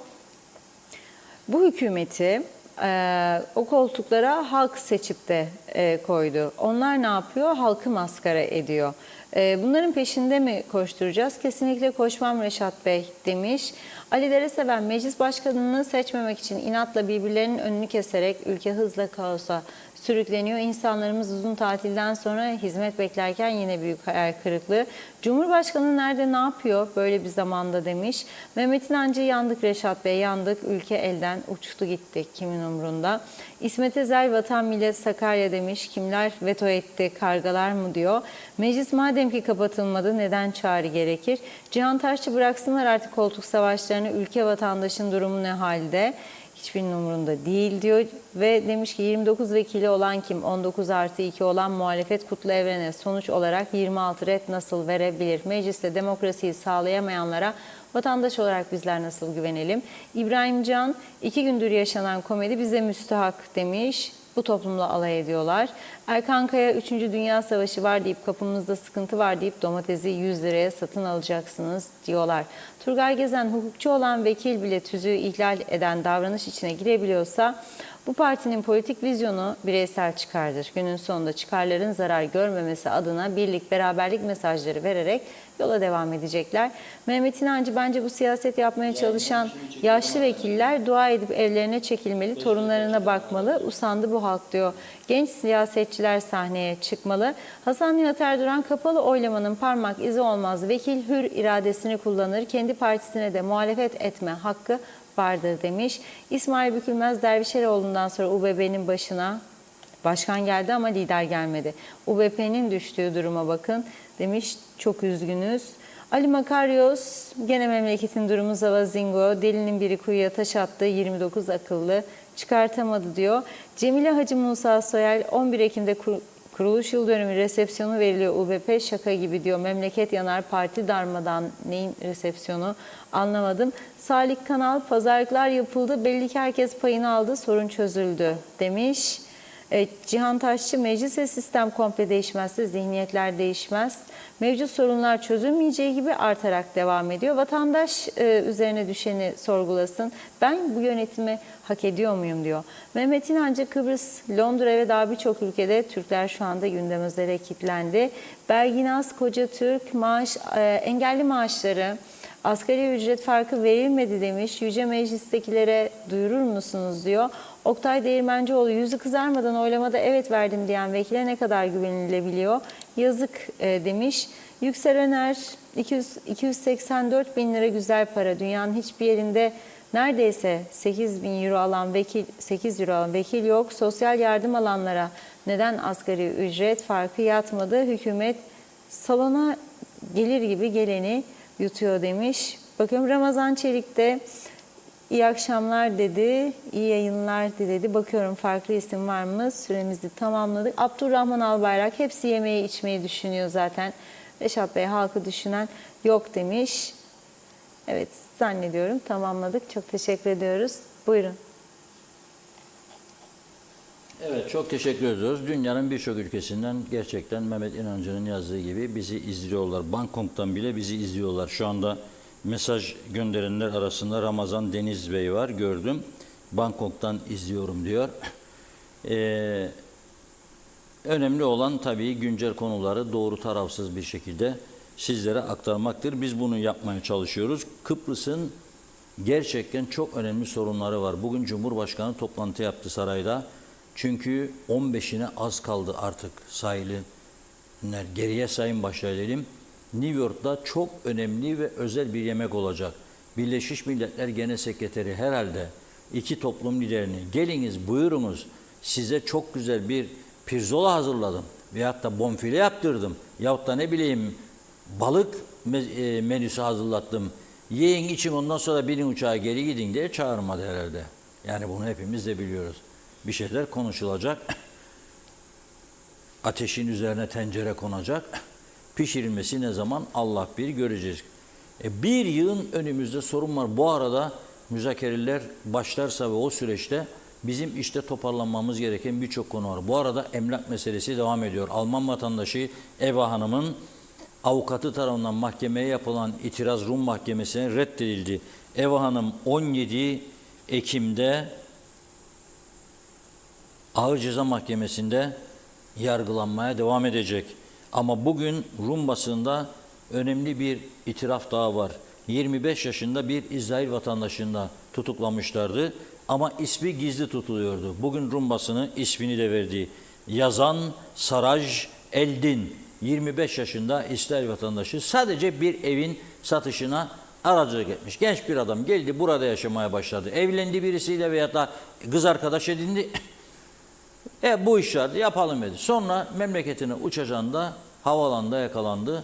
bu hükümeti o koltuklara halk seçip de koydu. Onlar ne yapıyor? Halkı maskara ediyor. Bunların peşinde mi koşturacağız? Kesinlikle koşmam Reşat Bey demiş. Ali Dereseven, meclis başkanını seçmemek için inatla birbirlerinin önünü keserek ülke hızla kaosa sürükleniyor. İnsanlarımız uzun tatilden sonra hizmet beklerken yine büyük hayal kırıklığı. Cumhurbaşkanı nerede, ne yapıyor böyle bir zamanda demiş. Mehmet İnancı, yandık Reşat Bey, yandık. Ülke elden uçtu gitti. Kimin umrunda? İsmet Ezel, vatan millet Sakarya demiş. Kimler veto etti, kargalar mı diyor. Meclis madem ki kapatılmadı, neden çağrı gerekir? Cihan Taşçı, bıraksınlar artık koltuk savaşlarını. Ülke vatandaşın durumu ne halde? Hiçbirinin umurunda değil diyor ve demiş ki 29 vekili olan kim? 19+2 olan muhalefet Kutlu Evren'e sonuç olarak 26 red nasıl verebilir? Mecliste demokrasiyi sağlayamayanlara vatandaş olarak bizler nasıl güvenelim? İbrahim Can, 2 gündür yaşanan komedi bize müstahak demiş. Bu toplumla alay ediyorlar. Erkan Kaya, 3. Dünya Savaşı var deyip kapımızda sıkıntı var deyip domatesi 100 liraya satın alacaksınız diyorlar. Turgay Gezen, hukukçu olan vekil bile tüzüğü ihlal eden davranış içine girebiliyorsa bu partinin politik vizyonu bireysel çıkardır. Günün sonunda çıkarların zarar görmemesi adına birlik, beraberlik mesajları vererek yola devam edecekler. Mehmet İnancı, bence bu siyaset yapmaya çalışan yaşlı vekiller dua edip evlerine çekilmeli, torunlarına bakmalı, usandı bu halk diyor. Genç siyasetçiler sahneye çıkmalı. Hasan Nihat Erduran, kapalı oylamanın parmak izi olmaz. Vekil hür iradesini kullanır, kendi partisine de muhalefet etme hakkı vardır demiş. İsmail Bükülmez, Dervişeroğlu'ndan sonra UBP'nin başına başkan geldi ama lider gelmedi. UBP'nin düştüğü duruma bakın demiş. Çok üzgünüz. Ali Makaryos, gene memleketin durumu zavazingo. Delinin biri kuyuya taş attı, 29 akıllı çıkartamadı diyor. Cemile Hacı Musa Soyal, 11 Ekim'de kuruluş yıl dönümü resepsiyonu veriliyor UBP, şaka gibi diyor. Memleket yanar, parti darmadan, neyin resepsiyonu anlamadım. Salih Kanal, pazarlıklar yapıldı, belli ki herkes payını aldı, sorun çözüldü demiş. Evet, Cihan Taşçı, meclis ve sistem komple değişmezse zihniyetler değişmez. Mevcut sorunlar çözülmeyeceği gibi artarak devam ediyor. Vatandaş üzerine düşeni sorgulasın. Ben bu yönetimi hak ediyor muyum diyor. Mehmet İnancı, Kıbrıs, Londra ve daha birçok ülkede Türkler şu anda gündem özele kilitlendi. Belginaz Kocatürk, engelli maaşları, asgari ücret farkı verilmedi demiş. Yüce Meclis'tekilere duyurur musunuz diyor. Oktay Değirmencioğlu, yüzü kızarmadan oylamada evet verdim diyen vekile ne kadar güvenilebiliyor? Yazık demiş. Yüksel Öner, 284 bin lira güzel para. Dünyanın hiçbir yerinde neredeyse 8 bin euro alan vekil, 8 euro alan vekil yok. Sosyal yardım alanlara neden asgari ücret farkı yatmadı? Hükümet salona gelir gibi geleni yutuyor demiş. Bakıyorum Ramazan Çelik de iyi akşamlar dedi, iyi yayınlar diledi. Bakıyorum farklı isim var mı? Süremizi tamamladık. Abdurrahman Albayrak, hepsi yemeği içmeyi düşünüyor zaten. Reşat Bey, halkı düşünen yok demiş. Evet, zannediyorum tamamladık. Çok teşekkür ediyoruz. Buyurun. Evet, çok teşekkür ediyoruz. Dünyanın birçok ülkesinden gerçekten Mehmet İnancı'nın yazdığı gibi bizi izliyorlar. Bangkok'tan bile bizi izliyorlar. Şu anda mesaj gönderenler arasında Ramazan Deniz Bey var, gördüm. Bangkok'tan izliyorum diyor. Önemli olan tabii güncel konuları doğru, tarafsız bir şekilde sizlere aktarmaktır. Biz bunu yapmaya çalışıyoruz. Kıbrıs'ın gerçekten çok önemli sorunları var. Bugün Cumhurbaşkanı toplantı yaptı sarayda. Çünkü 15'ine az kaldı artık sahili. Geriye sayım başlayalım. New York'ta çok önemli ve özel bir yemek olacak. Birleşmiş Milletler Genel Sekreteri herhalde iki toplum liderini geliniz buyurunuz, size çok güzel bir pirzola hazırladım veyahut da bonfile yaptırdım yahut da ne bileyim balık menüsü hazırlattım. Yiyin için ondan sonra binin uçağa geri gidin diye çağırmadı herhalde. Yani bunu hepimiz de biliyoruz. Bir şeyler konuşulacak. Ateşin üzerine tencere konacak. Pişirilmesi ne zaman Allah bir göreceğiz. Bir yığın önümüzde sorun var. Bu arada müzakereler başlarsa ve o süreçte bizim işte toparlanmamız gereken birçok konu var. Bu arada emlak meselesi devam ediyor. Alman vatandaşı Eva Hanım'ın avukatı tarafından mahkemeye yapılan itiraz Rum Mahkemesi'ne reddedildi. Eva Hanım 17 Ekim'de Ağır Ceza Mahkemesi'nde yargılanmaya devam edecek. Ama bugün Rum basında önemli bir itiraf daha var. 25 yaşında bir İsrail vatandaşını tutuklamışlardı ama ismi gizli tutuluyordu. Bugün Rum basını ismini de verdi. Yazan Saraj Eldin, 25 yaşında İsrail vatandaşı, sadece bir evin satışına aracılık etmiş. Genç bir adam geldi, burada yaşamaya başladı. Evlendi birisiyle veyahut da kız arkadaş edindi. Bu işler de yapalım dedi. Sonra memleketine uçacağında havalanda yakalandı.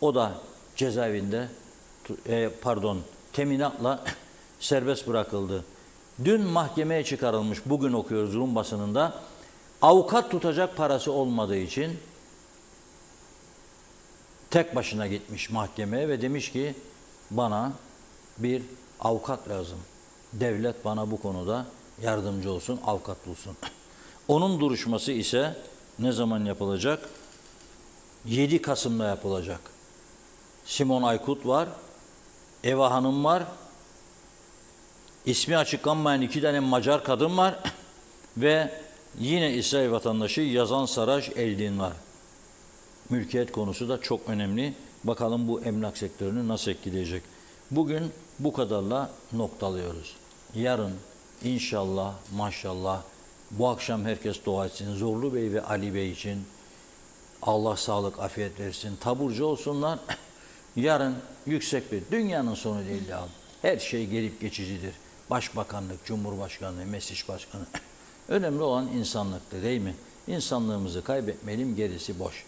O da cezaevinde teminatla serbest bırakıldı. Dün mahkemeye çıkarılmış, bugün okuyoruz Rum basınında. Avukat tutacak parası olmadığı için tek başına gitmiş mahkemeye ve demiş ki bana bir avukat lazım. Devlet bana bu konuda yardımcı olsun, avukat bulsun. Onun duruşması ise ne zaman yapılacak? 7 Kasım'da yapılacak. Simon Aykut var, Eva Hanım var, ismi açıklanmayan 2 tane Macar kadın var ve yine İsrail vatandaşı Yazan Saraj Eldin var. Mülkiyet konusu da çok önemli. Bakalım bu emlak sektörünü nasıl etkileyecek? Bugün bu kadarla noktalıyoruz. Yarın inşallah, maşallah, bu akşam herkes dua etsin. Zorlu Bey ve Ali Bey için Allah sağlık, afiyet versin. Taburcu olsunlar. Yarın yüksek bir, dünyanın sonu değil ya. Her şey gelip geçicidir. Başbakanlık, Cumhurbaşkanlığı, Meclis Başkanı. Önemli olan insanlıktır, değil mi? İnsanlığımızı kaybetmeyelim, gerisi boş.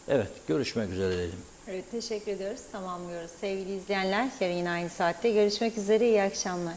Evet, görüşmek üzere diyelim. Evet, teşekkür ediyoruz. Tamamlıyoruz. Sevgili izleyenler, yarın yine aynı saatte görüşmek üzere. İyi akşamlar.